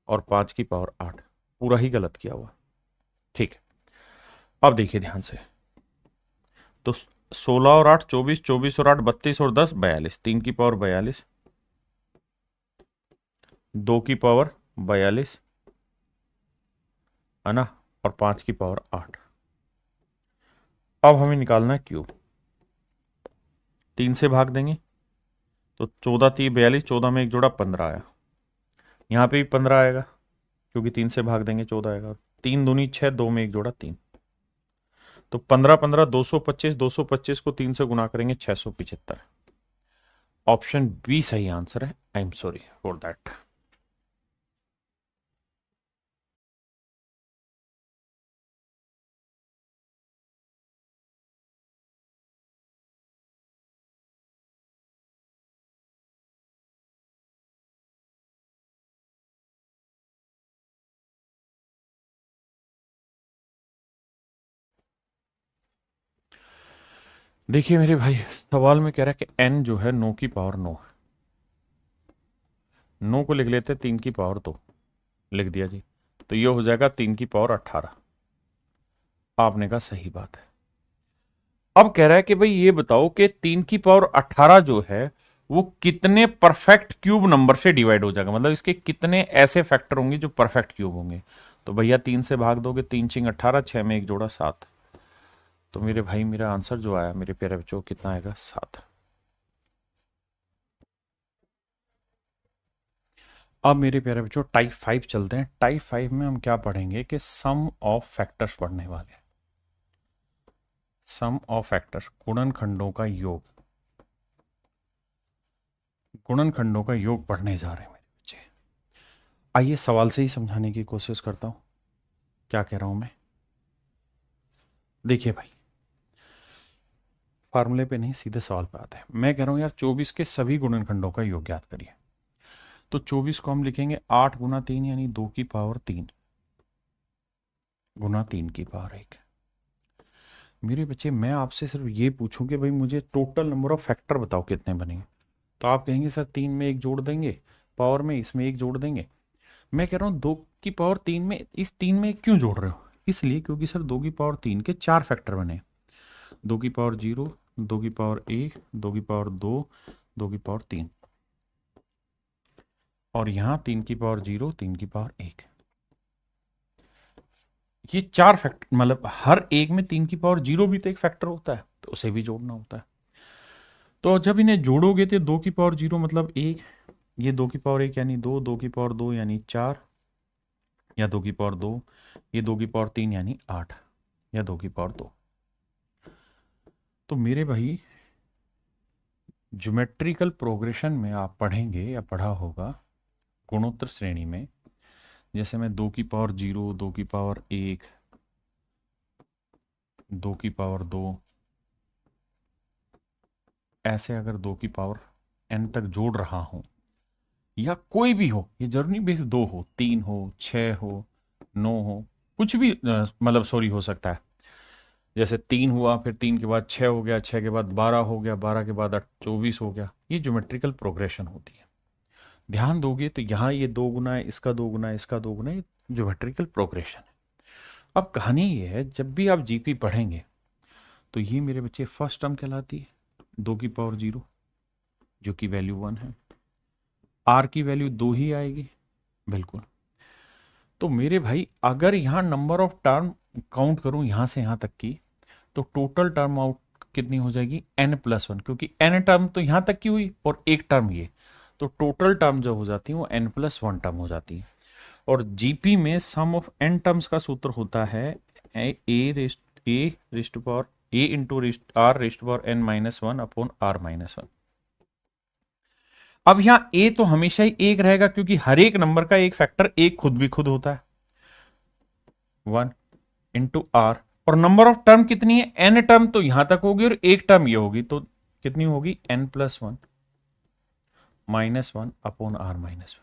और 5 की पावर 8, पूरा ही गलत किया हुआ। ठीक है, अब देखिए ध्यान से। तो 16 और 8 24, 24 और 8 32 और 10 42, 3 की पावर 42, 2 की पावर 42, है ना, और 5 की पावर 8। अब हमें निकालना है क्यूब। 3 से भाग देंगे तो 14 3 42, 14 में एक जोड़ा 15 आया। यहाँ पे भी 15 आएगा, क्योंकि 3 से भाग देंगे 14 आएगा। 3 दूनी 6, 2 में एक जोड़ा 3। तो 15 15 225, 225 को 3 से गुना करेंगे 675। ऑप्शन बी सही आंसर है। I am sorry for that. देखिए मेरे भाई, सवाल में कह रहा है कि n जो है 9 की पावर 9 है। 9 को लिख लेते 3 की पावर 2, लिख दिया जी। तो ये हो जाएगा 3 की पावर 18। आपने कहा सही बात है। अब कह रहा है कि भाई ये बताओ कि 3 की पावर 18 जो है वो कितने परफेक्ट क्यूब नंबर से डिवाइड हो जाएगा, मतलब इसके कितने ऐसे फैक्टर होंगे जो परफेक्ट क्यूब होंगे। तो भैया 3 से भाग दोगे, 3 चिंग 18, 6 में एक जोड़ा 7। तो मेरे भाई मेरा आंसर जो आया मेरे प्यारे बच्चों, कितना आएगा, 7। अब मेरे प्यारे बच्चों टाइप 5 चलते हैं। टाइप 5 में हम क्या पढ़ेंगे कि सम ऑफ फैक्टर्स पढ़ने वाले हैं। सम ऑफ फैक्टर्स, गुणनखंडों का योग। गुणनखंडों का योग पढ़ने जा रहे हैं मेरे बच्चे। आइए सवाल से ही समझाने की कोशिश करता हूं। क्या कह रहा हूं मैं, देखिए भाई, फार्मूले पे नहीं, सीधे सवाल पे आते हैं। मैं कह रहा हूं यार 24 के सभी गुणनखंडों का योग ज्ञात करिए। तो 24 को हम लिखेंगे 8 गुना 3 यानी 2 की पावर 3 गुना 3 की पावर 1। मेरे बच्चे, मैं आपसे सिर्फ ये पूछूं कि भाई मुझे टोटल नंबर ऑफ फैक्टर बताओ कितने बनेंगे, तो आप कहेंगे सर 3 में एक जोड़ देंगे, पावर में इसमें एक जोड़ देंगे। मैं कह रहा हूँ 2 की पावर 3 में, इस 3 में एक क्यों जोड़ रहे हो? इसलिए क्योंकि सर 2 की पावर 3 के 4 फैक्टर बने। 2 की पावर 0, 2 की पावर 1, 2 की पावर 2, 2 की पावर 3, और यहां 3 की पावर 0, 3 की पावर 1। ये 4 फैक्टर, मतलब हर एक में 3 की पावर 0 भी तो एक फैक्टर होता है, तो उसे भी जोड़ना होता है। तो जब इन्हें जोड़ोगे तो 2 की पावर 0 मतलब 1, ये 2 की पावर 1 यानी 2, 2 की पावर 2 यानी 4, या 2 की पावर 2, ये 2 की पावर 3 यानी 8, या 2 की पावर 2। तो मेरे भाई, ज्योमेट्रिकल प्रोग्रेशन में आप पढ़ेंगे या पढ़ा होगा गुणोत्तर श्रेणी में, जैसे मैं 2 की पावर 0, 2 की पावर 1, 2 की पावर 2, ऐसे अगर 2 की पावर n तक जोड़ रहा हूं, या कोई भी हो, ये जरूरी नहीं बेस 2 हो, 3 हो, 6 हो, 9 हो, कुछ भी मतलब सॉरी हो सकता है। जैसे 3 हुआ, फिर 3 के बाद 6 हो गया, 6 के बाद 12 हो गया, 12 के बाद 24 हो गया। ये ज्योमेट्रिकल प्रोग्रेशन होती है। ध्यान दोगे तो यहाँ ये 2 गुना है, इसका 2 गुना है, इसका 2 गुना है, ये ज्योमेट्रिकल प्रोग्रेशन है। अब कहानी ये है, जब भी आप जीपी पढ़ेंगे तो ये मेरे बच्चे फर्स्ट टर्म कहलाती है 2 की पावर 0, जो कि वैल्यू 1 है। आर की वैल्यू 2 ही आएगी, बिल्कुल। तो मेरे भाई, अगर यहाँ नंबर ऑफ टर्म काउंट करूं यहां से यहां तक की, तो टोटल टर्म आउट कितनी हो जाएगी? n+1, क्योंकि n टर्म तो यहां तक की हुई और एक टर्म ये, तो टोटल टर्म जो हो जाती है वो n+1 टर्म हो जाती है। और जीपी में सम ऑफ n टर्म्स का सूत्र होता है a into r rest power n-1 upon r-1। अब यहां a तो हमेशा ही एक रहेगा, क्योंकि हर एक नंबर का एक फैक्टर एक खुद भी खुद होता है, 1 इंटू r। और नंबर ऑफ टर्म कितनी है? n टर्म तो यहां तक होगी और एक टर्म ये होगी, तो कितनी होगी? n+1 -1 upon r-1।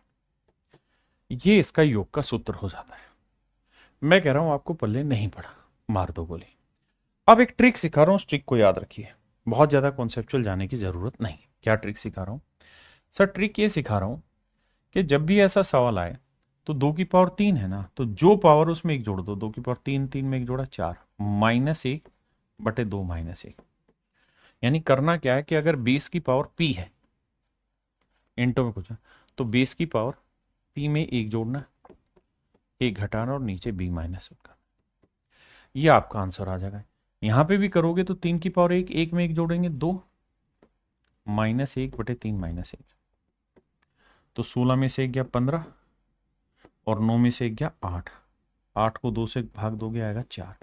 ये इसका योग का सूत्र हो जाता है। मैं कह रहा हूं आपको पल्ले नहीं पड़ा, मार दो गोली। अब एक ट्रिक सिखा रहा हूं, उस ट्रिक को याद रखिए, बहुत ज्यादा कॉन्सेप्चुअल जाने की जरूरत नहीं। क्या ट्रिक सिखा रहा हूं सर? ट्रिक ये सिखा रहा हूं कि जब भी ऐसा सवाल आए तो 2 की पावर 3 है ना, तो जो पावर उसमें एक जोड़ दो। 2 की पावर 3, 3 में एक जोड़ा 4, -1/2 -1। यानी करना क्या है कि अगर बेस की पावर p है, इंटो में कुछ है, तो बेस की पावर p में एक जोड़ना, एक घटाना और नीचे b माइनस करना। ये आपका आंसर आ जाएगा। यहां पे भी करोगे तो 3 की पावर 1, एक में एक जोड़ेंगे 2, -1/3 -1, तो 16 में से एक गया 15 और 9 में से एक गया 8। 8 को 2 से भाग दोगे आएगा 4।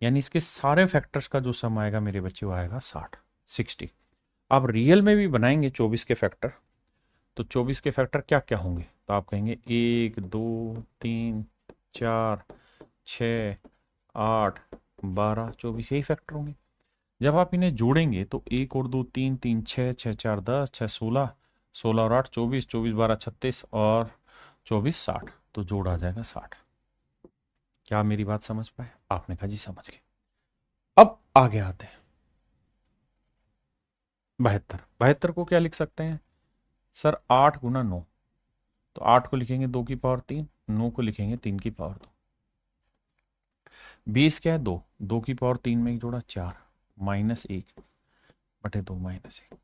यानी इसके सारे फैक्टर्स का जो सम आएगा मेरे बच्चे वो आएगा 60। आप रियल में भी बनाएंगे 24 के फैक्टर, तो 24 के फैक्टर क्या क्या होंगे? तो आप कहेंगे 1, 2, 3, 4, 6, 8, 12, 24, यही फैक्टर होंगे। जब आप इन्हें जोड़ेंगे तो 1 और 2 3, 3 6, 6 4 10, 6 16, 16 और 8 24, 24 12 36 और 24 60, तो जोड़ आ जाएगा 60। क्या मेरी बात समझ पाए? आपने कहा जी समझ गए। अब आगे आते हैं 72। 72 को क्या लिख सकते हैं सर? 8 गुना 9, तो 8 को लिखेंगे 2 की पावर 3, 9 को लिखेंगे 3 की पावर 2। बेस क्या है? 2, 2 की पावर 3 में एक जोड़ा 4, -1/2 -1।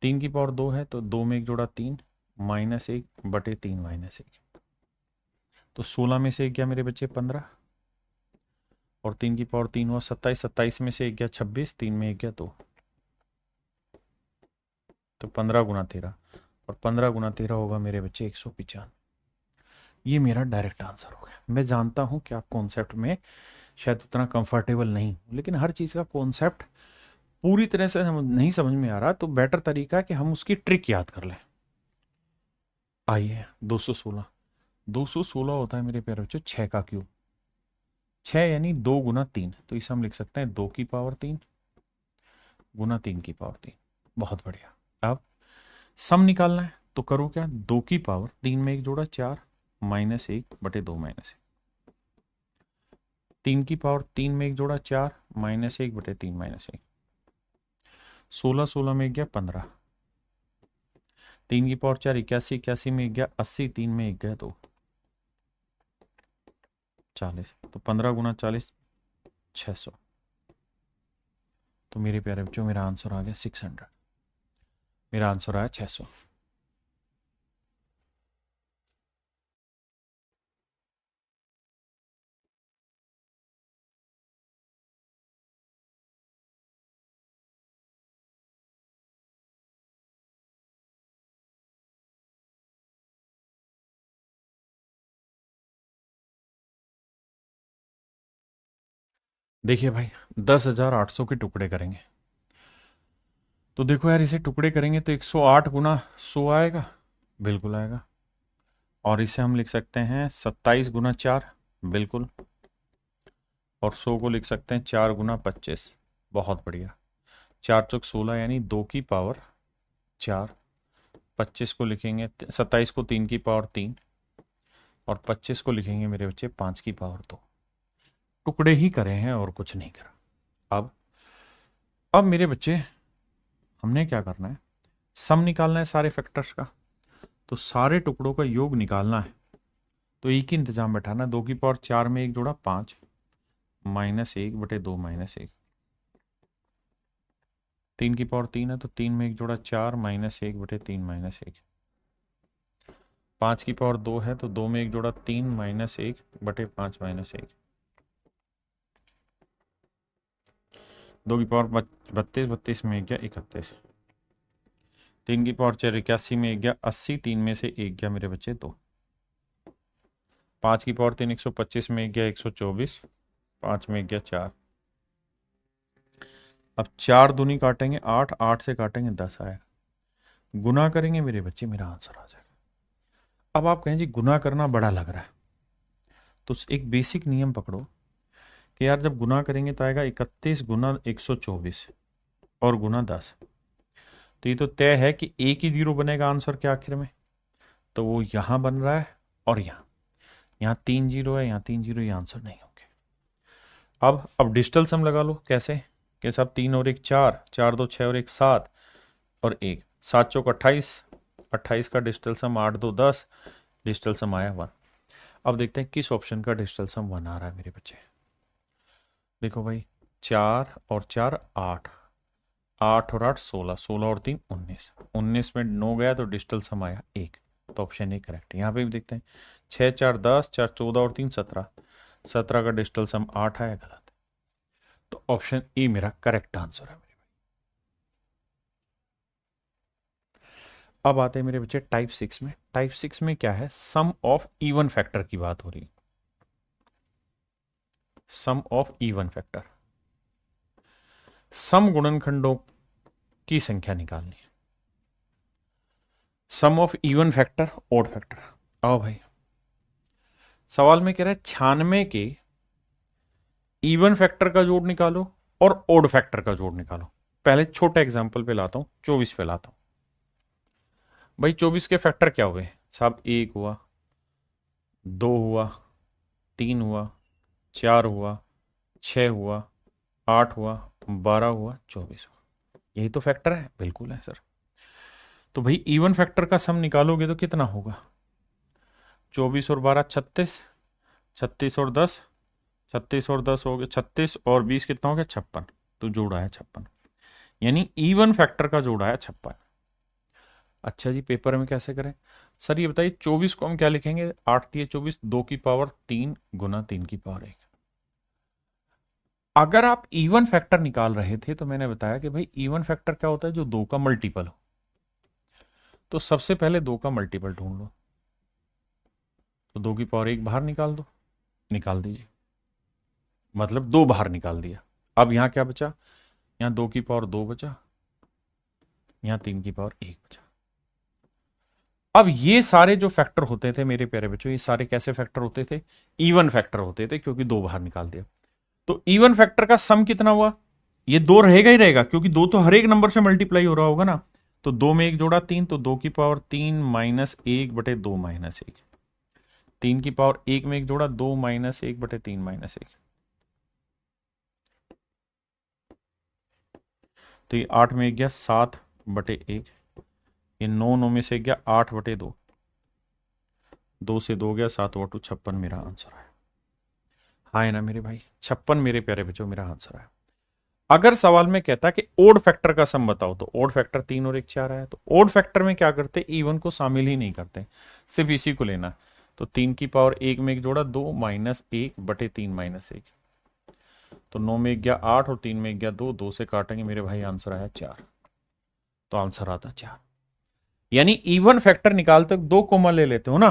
3 की पावर 2 है तो 2 में एक जोड़ा 3, -1/3 -1। तो 16 में से एक गया मेरे बच्चे 15, और 3 की पावर 3 हुआ 27, 27 में से एक गया 26, 3 में एक गया 2, तो 15 गुना 13, और 15 गुना 13 होगा मेरे बच्चे 195। ये मेरा डायरेक्ट आंसर हो गया। मैं जानता हूं कि आप कॉन्सेप्ट में शायद उतना कंफर्टेबल नहीं, लेकिन हर चीज का कॉन्सेप्ट पूरी तरह से नहीं समझ में आ रहा, तो बेटर तरीका है कि हम उसकी ट्रिक याद कर लें। आइए 216, 216 होता है मेरे प्यारे बच्चों 6 का क्यूब। 6 यानी 2 गुना 3, तो इसे हम लिख सकते हैं 2 की पावर 3 गुना 3 की पावर 3। बहुत बढ़िया। अब सम निकालना है तो करो क्या, 2 की पावर 3 में एक जोड़ा 4 माइनस 1/2 माइनस 3 की पावर 3 में एक जोड़ा 4 माइनस 1/3 माइनस 1। 16 16 में एक गया 15, 3 की पावर 4 81, 81 में एक गया 80, 3 में एक गया 2 40, तो 15 गुना 40 600। तो मेरे प्यारे बच्चों मेरा आंसर आ गया 600। मेरा आंसर आया 600। देखिए भाई 10,800 के टुकड़े करेंगे, तो देखो यार इसे टुकड़े करेंगे तो 108 गुना 100 आएगा, बिल्कुल आएगा। और इसे हम लिख सकते हैं 27 गुना 4, बिल्कुल। और 100 को लिख सकते हैं 4 गुना 25, बहुत बढ़िया। 4 चौक 16 यानी 2 की पावर 4, 25 को लिखेंगे 27 को 3 की पावर 3, और 25 को लिखेंगे मेरे बच्चे 5 की पावर 2। टुकड़े ही करे हैं और कुछ नहीं करा। अब मेरे बच्चे हमने क्या करना है, सम निकालना है सारे फैक्टर्स का, तो सारे टुकड़ों का योग निकालना है। तो एक ही इंतजाम बैठाना, 2 की पावर 4 में एक जोड़ा 5 -1/2 -1। 3 की पावर 3 है तो 3 में एक जोड़ा 4 -1/3 -1। 5 की पावर 2 है तो 2 में एक जोड़ा 3 -1/5 -1। 2 की पावर 32, 32 में एक गया 31। 3 की पावर 4 81 में एक गया 80, 3 में से एक गया मेरे बच्चे 2। 5 की पावर 3 125 में एक गया 124, 5 में एक गया 4। अब 4 दूनी काटेंगे 8, 8 से काटेंगे 10 आएगा। गुना करेंगे मेरे बच्चे, मेरा आंसर आ जाएगा। अब आप कहें जी गुना करना बड़ा लग रहा है, तो एक बेसिक नियम पकड़ो कि यार जब गुना करेंगे तो आएगा 31 गुना 124 और गुना 10। तो ये तो तय है कि एक ही जीरो बनेगा आंसर के आखिर में, तो वो यहां बन रहा है और यहाँ 3 जीरो है, यहाँ 3 जीरो, ये आंसर नहीं होंगे। अब डिजिटल सम लगा लो, कैसे कि साहब 3 और 1 4, 4 2 6 और 1 7 और 1 7 चौक 28, 28 का डिजिटल सम 8 2 10, डिजिटल सम आया 1। अब देखते हैं किस ऑप्शन का डिजिटल सम 1 आ रहा है मेरे बच्चे। देखो भाई 4 और 4 8, 8 और 8 16, 16 और 3 19, 19 में 9 गया तो डिजिटल सम आया 1, तो ऑप्शन ए करेक्ट है। यहाँ पे भी देखते हैं 6 4 10, 4 14 और 3 17, 17 का डिजिटल सम 8 आया, गलत। तो ऑप्शन ए मेरा करेक्ट आंसर है मेरे भाई। अब आते हैं मेरे बच्चे टाइप 6 में। टाइप 6 में क्या है, सम ऑफ इवन फैक्टर की बात हो रही है। Sum of even factor, sum गुणनखंडों की संख्या निकालनी है। Sum of even factor odd factor. आओ भाई, सवाल में कह रहा है 96 के इवन फैक्टर का जोड़ निकालो और ओड फैक्टर का जोड़ निकालो। पहले छोटा एग्जांपल पे लाता हूं, 24 पे लाता हूं। भाई 24 के फैक्टर क्या हुए साहब, 1 हुआ, 2 हुआ, 3 हुआ, 4 हुआ, 6 हुआ, 8 हुआ, 12 हुआ, 24 हुआ। यही तो फैक्टर है, बिल्कुल है सर। तो भाई इवन फैक्टर का सम निकालोगे तो कितना होगा, 24 और 12 36, 36 और 10, 36 और 10 हो गए 36 और 20 कितना हो गया 56, तो जोड़ा है 56, यानी इवन फैक्टर का जोड़ा है 56। अच्छा जी पेपर में कैसे करें सर, ये बताइए 24 को हम क्या लिखेंगे, 8 3 24, 2 की पावर 3 गुना 3 की पावर 1। अगर आप इवन फैक्टर निकाल रहे थे तो मैंने बताया कि भाई इवन फैक्टर क्या होता है, जो 2 का मल्टीपल हो। तो सबसे पहले 2 का मल्टीपल ढूंढ लो, तो 2 की पावर 1 बाहर निकाल दो, निकाल दीजिए, मतलब 2 बाहर निकाल दिया। अब यहां क्या बचा, यहाँ 2 की पावर 2 बचा, यहाँ 3 की पावर 1 बचा। अब ये सारे जो फैक्टर होते थे मेरे प्यारे बच्चों, ये सारे कैसे फैक्टर होते थे? इवन फैक्टर होते थे, क्योंकि दो बाहर निकाल दिया। तो इवन फैक्टर का सम कितना हुआ? ये दो रहेगा ही रहेगा, क्योंकि दो तो हर एक नंबर से मल्टीप्लाई हो रहा होगा ना। तो दो में एक जोड़ा तीन, तो 2 की पावर 3 -1/2 -1। 3 की पावर 1 में एक जोड़ा 2 -1/3 -1। तो ये 8 में एक गया 7/1। ये 9 में से गया 8/2। 2 से 2 गया 7/2 56 मेरा आंसर है। हाँ है ना मेरे भाई, 56 मेरे प्यारे बच्चों मेरा आंसर है। अगर सवाल में कहता कि ओड फैक्टर का सम बताओ, तो ओड फैक्टर 3 और 1 4 है। तो ओड फैक्टर में क्या करते? इवन को शामिल ही नहीं करते, सिर्फ इसी को लेना। तो 3 की पावर 1 में एक जोड़ा 2 -1/3 -1। तो 9 में एक गया 8 और 3 में एक गया 2। 2 से काटेंगे मेरे भाई, आंसर आया 4। तो आंसर आता 4। यानी इवन फैक्टर निकालते दो कॉमन ले लेते हो ना,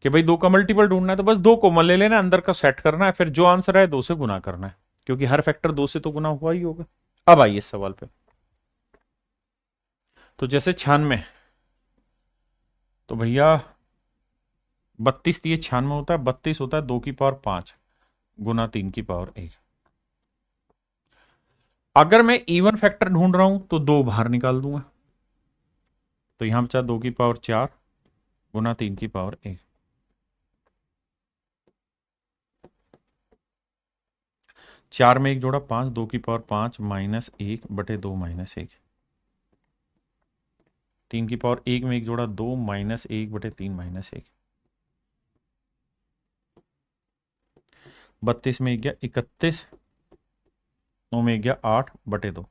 कि भाई दो का मल्टीपल ढूंढना है, तो बस दो कॉमन ले लेना, अंदर का सेट करना है, फिर जो आंसर है 2 से गुना करना है, क्योंकि हर फैक्टर 2 से तो गुना हुआ ही होगा। अब आइए सवाल पे। तो जैसे 96, तो भैया 32 दिए 96 होता है, 32 होता है 2 की पावर 5 गुना 3 की पावर 1। अगर मैं इवन फैक्टर ढूंढ रहा हूं तो दो बाहर निकाल दूंगा, तो यहां बचा 2 की पावर 4 गुना 3 की पावर 1। 4 में एक जोड़ा 5, 2 की पावर 5 -1/2 -1। 3 की पावर 1 में एक जोड़ा 2 -1/3 -1। 32 में एक गया 31। 9 में एक गया 8/2।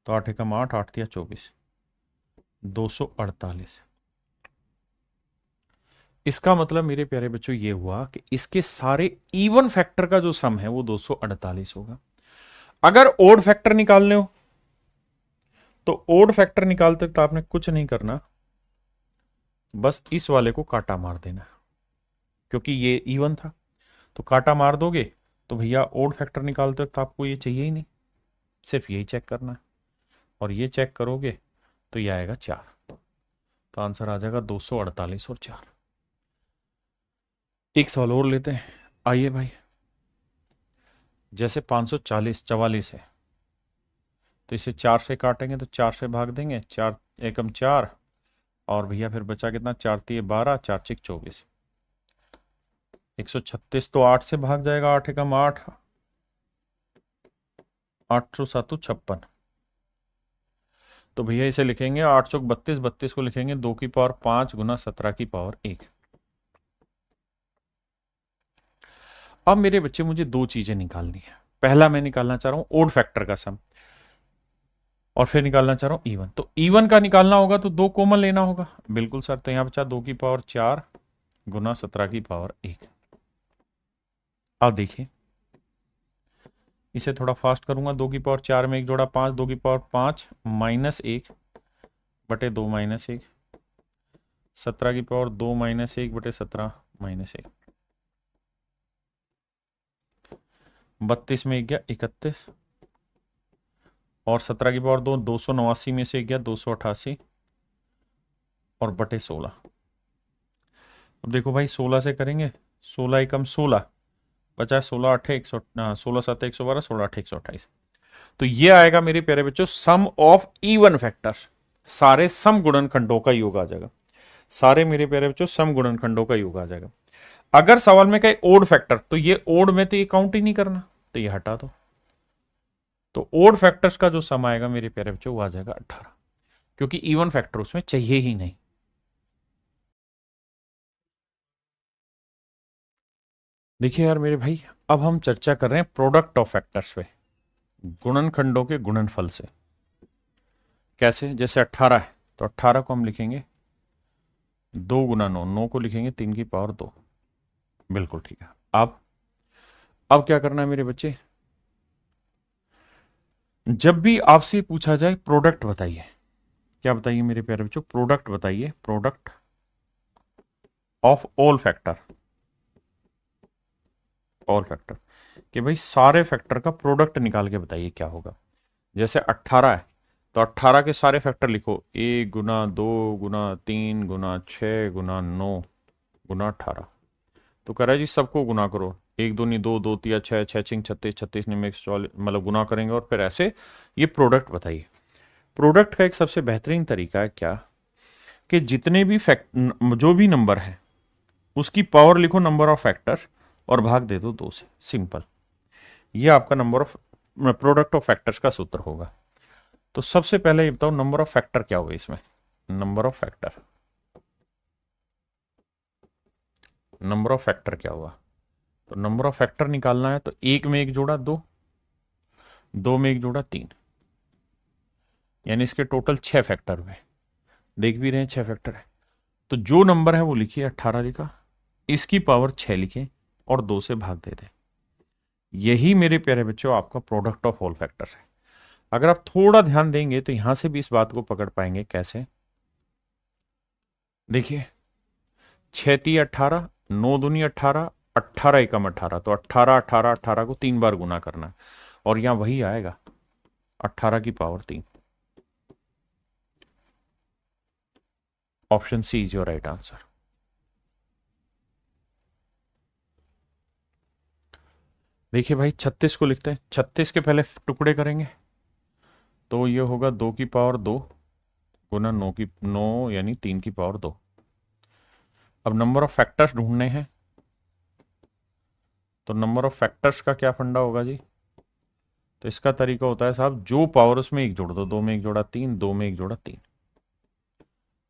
तो 8 एकम 8, 8 तिया 24, 248। इसका मतलब मेरे प्यारे बच्चों ये हुआ कि इसके सारे इवन फैक्टर का जो सम है वो 248 होगा। अगर ओड फैक्टर निकालने हो, तो ओड फैक्टर निकालते तो आपने कुछ नहीं करना, बस इस वाले को काटा मार देना, क्योंकि ये इवन था। तो काटा मार दोगे तो भैया ओड फैक्टर निकालते वक्त आपको ये चाहिए ही नहीं, सिर्फ यही चेक करना है। और ये चेक करोगे तो ये आएगा 4। तो आंसर आ जाएगा 248 और 4। एक सवाल और लेते हैं, आइए भाई। जैसे 540 44 है, तो इसे 4 से काटेंगे तो 4 से भाग देंगे, 4 एकम 4, और भैया फिर बचा कितना? 4 तिये 12, 4 छिक 24। 136 तो 8 से भाग जाएगा, 8 एकम 8, 8 सौ 7 56। तो भैया इसे लिखेंगे 8 चौक 32, 32 को लिखेंगे 2 की पावर 5 गुना 17 की पावर 1। अब मेरे बच्चे मुझे दो चीजें निकालनी है। पहला मैं निकालना चाह रहा हूं ओड फैक्टर का सम, और फिर निकालना चाह रहा हूं इवन। तो इवन का निकालना होगा तो दो कॉमन लेना होगा, बिल्कुल सर। तो यहां बचा 2 की पावर 4 गुना 17 की पावर 1। अब देखिए, इसे थोड़ा फास्ट करूंगा। 2 की पावर 4 में एक जोड़ा 5, 2 की पावर 5 -1/2 -1। 17 की पावर 2 -1/17 -1। 32 में एक गया 31, और 17 की पावर 2 289 में से एक गया 288, और बटे 16। अब देखो भाई 16 से करेंगे, 16 एकम 16, 50 16 8 16 7 112, 16 8 128। तो ये आएगा मेरे प्यारे बच्चों सम ऑफ इवन फैक्टर। सारे सम गुणनखंडों का योग आ जाएगा, सारे मेरे प्यारे बच्चों सम गुणनखंडों का योग आ जाएगा। अगर सवाल में कहे ओड फैक्टर, तो ये ओड में तो ये काउंट ही नहीं करना, तो ये हटा दो। तो ओड फैक्टर्स का जो सम आएगा मेरे प्यारे बच्चों वो आ जाएगा 18, क्योंकि इवन फैक्टर उसमें चाहिए ही नहीं। देखिए यार मेरे भाई, अब हम चर्चा कर रहे हैं प्रोडक्ट ऑफ फैक्टर्स पे, गुणनखंडों के गुणनफल से। कैसे? जैसे 18 है, तो 18 को हम लिखेंगे 2 गुना 9, 9 को लिखेंगे 3 की पावर 2। बिल्कुल ठीक है। अब क्या करना है मेरे बच्चे? जब भी आपसे पूछा जाए प्रोडक्ट बताइए, क्या बताइए मेरे प्यारे बच्चों? प्रोडक्ट बताइए, product of all factor, all factor, कि भाई सारे फैक्टर का प्रोडक्ट निकाल के बताइए क्या होगा। जैसे 18 है, तो 18 के सारे फैक्टर लिखो, 1 गुना 2 गुना 3 गुना 6 गुना 9 गुना 18। तो कह रहा है जी सबको गुना करो, 1 दूनी 2, 2 तिया 6, 6 छिंग 36, 36 निमे 140, मतलब गुना करेंगे और फिर ऐसे ये प्रोडक्ट बताइए। प्रोडक्ट का एक सबसे बेहतरीन तरीका है क्या, कि जितने भी जो भी नंबर है उसकी पावर लिखो नंबर ऑफ फैक्टर और भाग दे दो 2 से, सिंपल। ये आपका number of product of factors का सूत्र होगा। तो सबसे पहले ये बताओ नंबर ऑफ फैक्टर क्या होगा इसमें। Number of factor, number of factor क्या हुआ, तो नंबर ऑफ फैक्टर निकालना है तो 1 में 1 जोड़ा 2, 2 में 1 जोड़ा 3, यानी इसके टोटल 6 फैक्टर हुए। देख भी रहे हैं 6 फैक्टर है। तो जो नंबर है वो लिखिए, 18 लिखा, इसकी पावर 6 लिखें और 2 से भाग दे दें। यही मेरे प्यारे बच्चों आपका प्रोडक्ट ऑफ होल फैक्टर है। अगर आप थोड़ा ध्यान देंगे तो यहां से भी इस बात को पकड़ पाएंगे। कैसे, देखिए 6 ती 18, 9 दूनी 18, 18 एकम 18, तो 18 18 18 को 3 बार गुना करना है और यहां वही आएगा 18 की power 3। Option C is your right answer. देखिए भाई 36 को लिखते हैं, 36 के पहले टुकड़े करेंगे तो ये होगा 2 की पावर 2 गुना 9 की 9 यानी 3 की पावर 2। अब नंबर ऑफ फैक्टर्स ढूंढने हैं, तो नंबर ऑफ फैक्टर्स का क्या फंडा होगा जी, तो इसका तरीका होता है साहब, जो पावर उसमें 1 जोड़ दो, 2 में 1 जोड़ा 3, 2 में 1 जोड़ा 3,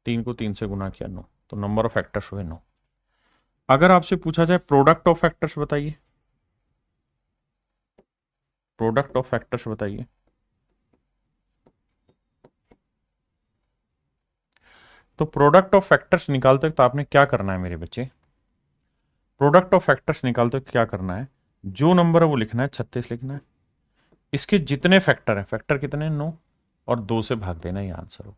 3 को 3 से गुना किया 9, तो नंबर ऑफ फैक्टर्स हुए 9। अगर आपसे पूछा जाए प्रोडक्ट ऑफ फैक्टर्स बताइए, प्रोडक्ट ऑफ फैक्टर्स बताइए, तो प्रोडक्ट ऑफ फैक्टर्स निकालते वक्त आपने क्या करना है मेरे बच्चे, प्रोडक्ट ऑफ फैक्टर्स निकालते वक्त क्या करना है, जो नंबर है वो लिखना है, 36 लिखना है, इसके जितने फैक्टर हैं, फैक्टर कितने हैं 9, और 2 से भाग देना, ये आंसर हो।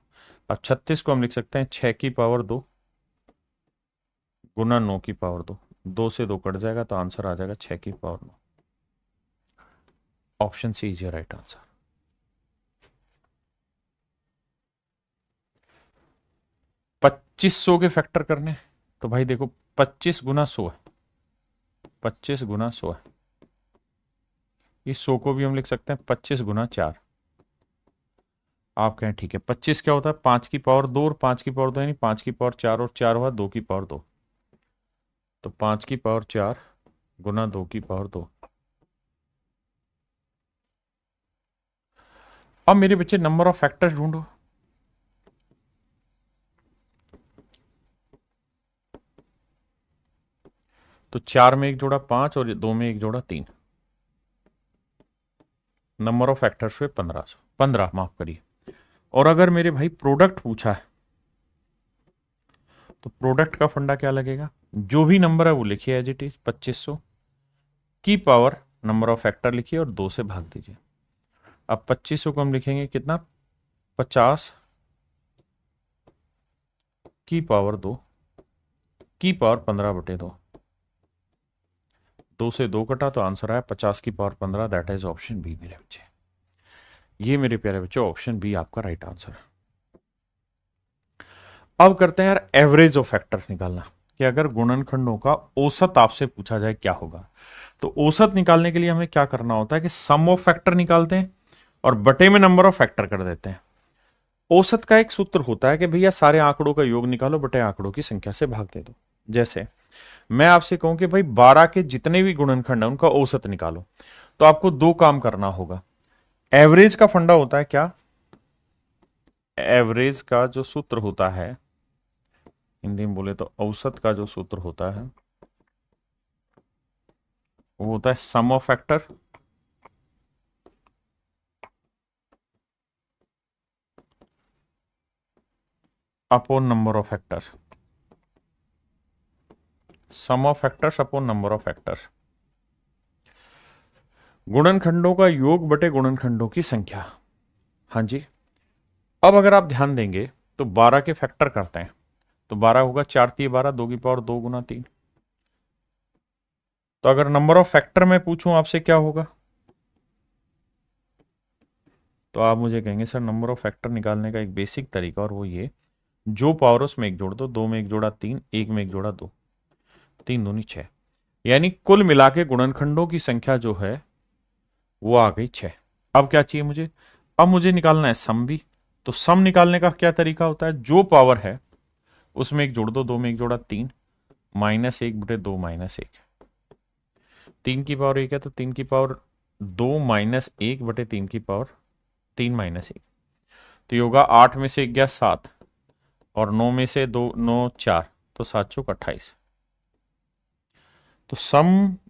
अब 36 को हम लिख सकते हैं 6 की पावर 2 गुना 9 की पावर 2, 2 से 2 कट जाएगा तो आंसर आ जाएगा 6 की power 9। Option C is your right answer. 2500 के फैक्टर करने, तो भाई देखो 25 गुना 100 है, 25 गुना 100 है, इस 100 को भी हम लिख सकते हैं 25 गुना 4। आप कहें ठीक है, 25 क्या होता है 5 की पावर 2 और 5 की पावर 2 यानी 5 की पावर 4 और 4 हुआ 2 की पावर 2, तो 5 की पावर 4 गुना 2 की पावर 2। अब मेरे बच्चे नंबर ऑफ फैक्टर्स ढूंढो, तो 4 में 1 जोड़ा 5 और 2 में 1 जोड़ा 3, नंबर ऑफ फैक्टर्स हुए 1500, 15 माफ करिए। और अगर मेरे भाई प्रोडक्ट पूछा है तो प्रोडक्ट का फंडा क्या लगेगा, जो भी नंबर है वो लिखिए एज इट इज, 2500 की पावर नंबर ऑफ फैक्टर लिखिए और 2 से भाग दीजिए। अब 2500 को हम लिखेंगे कितना, 50 की पावर 2 की पावर 15/2, 2 से 2 कटा तो आंसर आया 50 की power 15, that is option B मेरे बच्चे। ये मेरे प्यारे बच्चों ऑप्शन बी आपका राइट आंसर है। अब करते हैं यार एवरेज ऑफ फैक्टर्स निकालना, कि अगर गुणनखंडों का औसत आपसे पूछा जाए क्या होगा। तो औसत निकालने के लिए हमें क्या करना होता है कि सम ऑफ फैक्टर निकालते हैं और बटे में नंबर ऑफ फैक्टर कर देते हैं। औसत का एक सूत्र होता है कि भैया सारे आंकड़ों का योग निकालो बटे आंकड़ों की संख्या से भाग दे दो। जैसे मैं आपसे कहूं कि भाई 12 के जितने भी गुणनखंड है उनका औसत निकालो, तो आपको 2 काम करना होगा। एवरेज का फंडा होता है क्या, एवरेज का जो सूत्र होता है, हिंदी में बोले तो औसत का जो सूत्र होता है वो होता है sum of factor upon number of factor, sum of factors upon number of factor, गुणनखंडों का योग बटे गुणनखंडों की संख्या। हाँ जी। अब अगर आप ध्यान देंगे तो 12 के फैक्टर करते हैं, तो 12 होगा 4 × 12, 2 की पावर 2 गुना 3। तो अगर नंबर ऑफ फैक्टर में पूछूं आपसे क्या होगा, तो आप मुझे कहेंगे सर नंबर ऑफ फैक्टर निकालने का एक बेसिक तरीका, और वो ये, जो पावर उसमें एक जोड़ दो, दो में एक जोड़ा तीन, एक में एक जोड़ा दो, तीन दूनी छह, यानी कुल मिला के गुणनखंडों की संख्या जो है वो आ गई छह। अब क्या चाहिए मुझे? अब मुझे निकालना है सम भी। तो सम निकालने का क्या तरीका होता है? जो पावर है उसमें एक जोड़ दो, दो में एक जोड़ा तीन, माइनस एक बटे दो माइनस एक, तीन की पावर एक है तो तीन की पावर दो माइनस एक बटे तीन की पावर तीन माइनस एक, तो ये होगा आठ में से एक गया सात, और नौ में से दो नौ चार, तो सात चौक 28। तो सम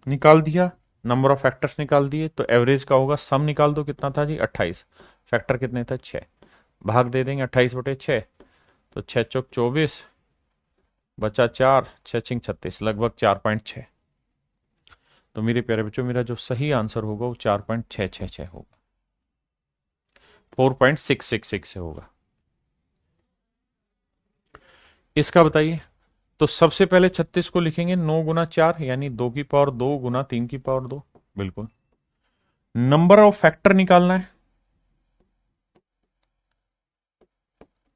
निकाल दिया, नंबर ऑफ फैक्टर्स निकाल दिए, तो एवरेज का होगा, सम निकाल दो कितना था जी 28, फैक्टर कितने थे 6, भाग दे देंगे 28 बटे 6, तो 6 चौक 24, बचा 4, 6 छिंग 36, लगभग 4.6। तो मेरे प्यारे बच्चों मेरा जो सही आंसर होगा वो 4.666 होगा, 4.666 से होगा। इसका बताइए। तो सबसे पहले 36 को लिखेंगे 9 गुना 4, यानी 2 की पावर 2 गुना 3 की पावर 2, बिल्कुल। नंबर ऑफ फैक्टर निकालना है,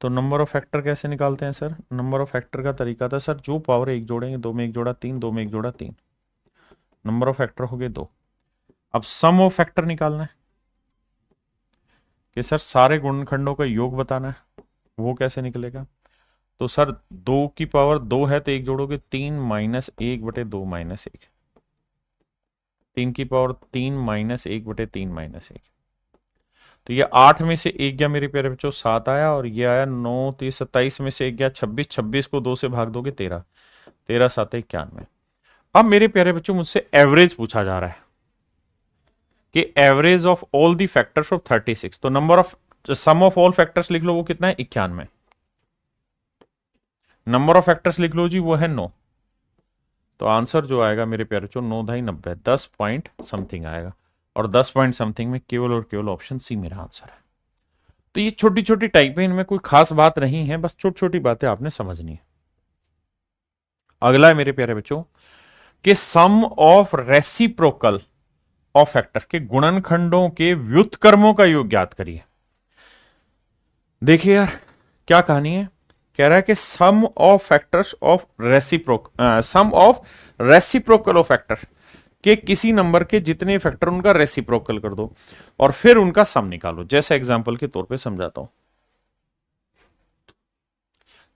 तो नंबर ऑफ फैक्टर कैसे निकालते हैं सर? नंबर ऑफ फैक्टर का तरीका था सर, जो पावर एक जोड़ेंगे, दो में एक जोड़ा तीन, दो में एक जोड़ा तीन, नंबर ऑफ फैक्टर हो गए दो। अब सम ऑफ फैक्टर निकालना है कि सर सारे गुणनखंडों का योग बताना है, वो कैसे निकलेगा? तो सर दो की पावर दो है तो एक जोड़ोगे तीन माइनस एक बटे दो माइनस एक, तीन की पावर तीन माइनस एक बटे तीन माइनस एक, तो ये आठ में से एक गया मेरे प्यारे बच्चों सात आया, और ये आया नौ, 30 27 में से एक गया 26, 26 को दो से भाग दोगे 13, 13 सात 91। अब मेरे प्यारे बच्चों मुझसे एवरेज पूछा जा रहा है कि average of all the factors of 36, तो number of sum of all factors लिख लो, वो कितना है 91, नंबर ऑफ फैक्टर्स लिख लो जी वो है 9, तो आंसर जो आएगा मेरे प्यारे बच्चों 9 ढाई 90, 10 पॉइंट समथिंग आएगा, और 10 पॉइंट समथिंग में केवल और केवल ऑप्शन सी मेरा आंसर है। तो ये छोटी छोटी टाइप है, इनमें कोई खास बात नहीं है, बस छोटी छोटी बातें आपने समझनी है। अगला है मेरे प्यारे बच्चों कि sum of reciprocal of factor के गुणनखंडों के व्युत्क्रमों का योग ज्ञात करिए। देखिए यार क्या कहानी है, कह रहा है कि sum of factors of sum of reciprocal of factor के किसी नंबर के जितने फैक्टर उनका रेसिप्रोकल कर दो और फिर उनका सम निकालो। जैसे एग्जांपल के तौर पे समझाता हूं,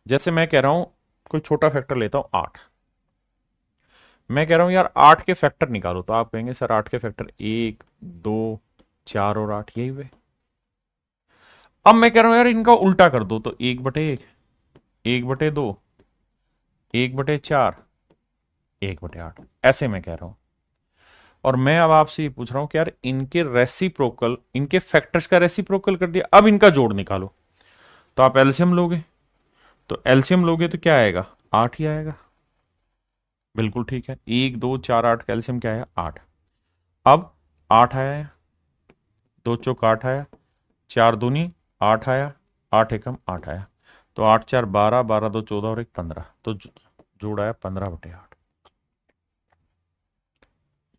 जैसे मैं कह रहा हूं कोई छोटा फैक्टर लेता हूं 8, मैं कह रहा हूं यार 8 के फैक्टर निकालो, तो आप कहेंगे सर 8 के फैक्टर 1 2 4 और 8 यही हुए। अब मैं कह रहा हूं यार इनका उल्टा कर दो, तो 1 बटे 1, 1 बटे 2, 1 बटे 4, 1 बटे 8, ऐसे मैं कह रहा हूं। और मैं अब आपसे ये पूछ रहा हूं कि यार इनके रेसिप्रोकल, इनके फैक्टर्स का रेसिप्रोकल कर दिया, अब इनका जोड़ निकालो। तो आप एलसीएम लोगे, तो एलसीएम लोगे तो क्या आएगा? 8 ही आएगा, बिल्कुल ठीक है। 1 2 4 8 कैल्शियम क्या है? 8। अब 8 आया है, 2 चौक 8 आया, 4 दूनी 8 आया, 8 एकम 8 आया, तो 8 4 12, 12 2 14 और 1 15, तो जोड़ आया 15 बटे 8।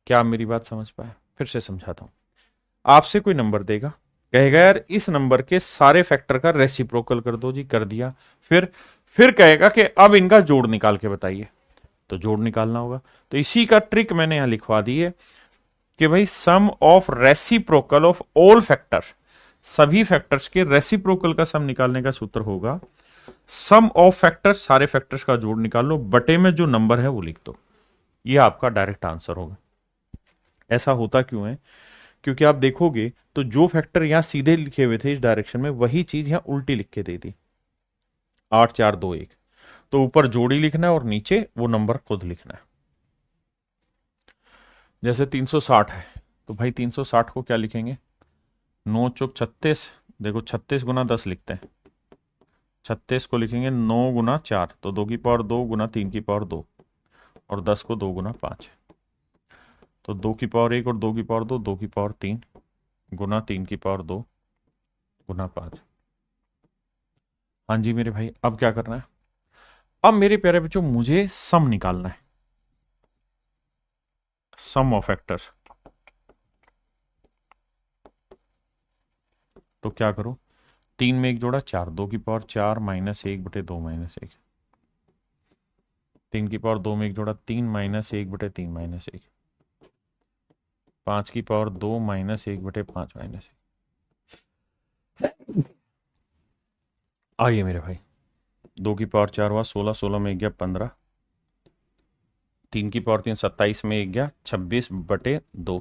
क्या आप मेरी बात समझ पाए? फिर से समझाता हूं। आपसे कोई नंबर देगा, कहेगा यार इस नंबर के सारे फैक्टर का रेसिप्रोकल कर दो जी, कर दिया। फिर कहेगा कि अब इनका जोड़ निकाल के बताइए, तो जोड़ निकालना होगा। तो इसी का ट्रिक मैंने यहां लिखवा दी है कि भाई sum of reciprocal of all factor, सभी फैक्टर्स के रेसिप्रोकल का सम निकालने का सूत्र होगा सम ऑफ फैक्टर्स, सारे फैक्टर्स का जोड़ निकाल लो, बटे में जो नंबर है वो लिख दो, ये आपका डायरेक्ट आंसर होगा। ऐसा होता क्यों है? क्योंकि आप देखोगे तो जो फैक्टर यहां सीधे लिखे हुए थे इस डायरेक्शन में, वही चीज यहां उल्टी लिख के दे दी, 8 4 2 1, तो ऊपर जोड़ी लिखना है और नीचे वो नंबर खुद लिखना है। जैसे 360 है, तो भाई 360 को क्या लिखेंगे? 9 चौक 36, देखो 36 गुना 10 लिखते हैं, 36 को लिखेंगे 9 गुना 4, तो 2 की पावर 2 गुना 3 की पावर 2, और 10 को 2 गुना 5, तो 2 की पावर 1 और 2 की पावर 2, 2 की पावर 3 गुना 3 की पावर 2 गुना 5। हाँ जी मेरे भाई, अब क्या करना है? अब मेरे प्यारे बच्चों मुझे सम निकालना है, सम ऑफ फैक्टर्स। तो क्या करो, 3 में 1 जोड़ा 4, 2 की पावर 4 माइनस 1 बटे 2 माइनस 1, 3 की पावर 2 में 1 जोड़ा 3 माइनस 1 बटे 3 माइनस 1, 5 की पावर 2 माइनस 1 बटे 5 माइनस 1। आइए मेरे भाई, 2 की पावर 4 हुआ 16, 16 में 1 गया 15, 3 की पावर 3 27 में 1 गया 26 बटे 2,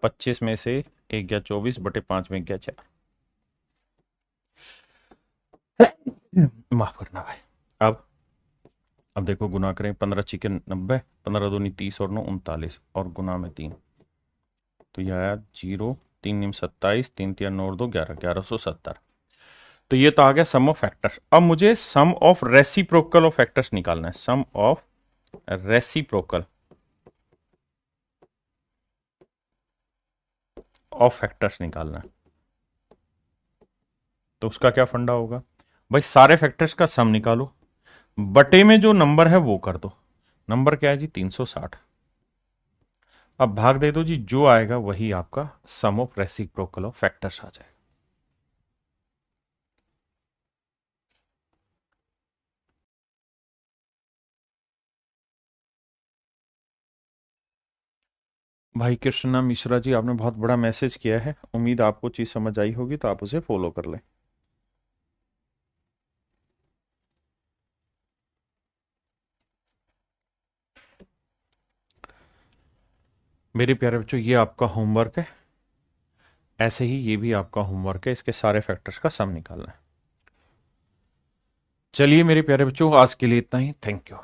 25 में से 1 गया 24 बटे 5 में 1 गया 4। माफ करना भाई। अब देखो गुना करें, 15 छिके 90, 15 दूनी 30 और 9 39 और गुना में 3, तो यह आया 0, 3 निम 27, 3 3 9 2 11, 1170। तो ये तो आ गया सम ऑफ फैक्टर्स। अब मुझे सम ऑफ रेसिप्रोकल ऑफ फैक्टर्स निकालना है, sum of reciprocal of factors निकालना है। तो उसका क्या फंडा होगा भाई, सारे फैक्टर्स का सम निकालो, बटे में जो नंबर है वो कर दो। नंबर क्या है जी 360। अब भाग दे दो जी, जो आएगा वही आपका सम ऑफ रेसिप्रोकल ऑफ फैक्टर्स आ जाएगा। भाई कृष्णा मिश्रा जी, आपने बहुत बड़ा मैसेज किया है, उम्मीद आपको चीज समझ आई होगी, तो आप उसे फॉलो कर लें। मेरे प्यारे बच्चों, ये आपका होमवर्क है, ऐसे ही ये भी आपका होमवर्क है, इसके सारे फैक्टर्स का सम निकालना है। चलिए मेरे प्यारे बच्चों, आज के लिए इतना ही। Thank you.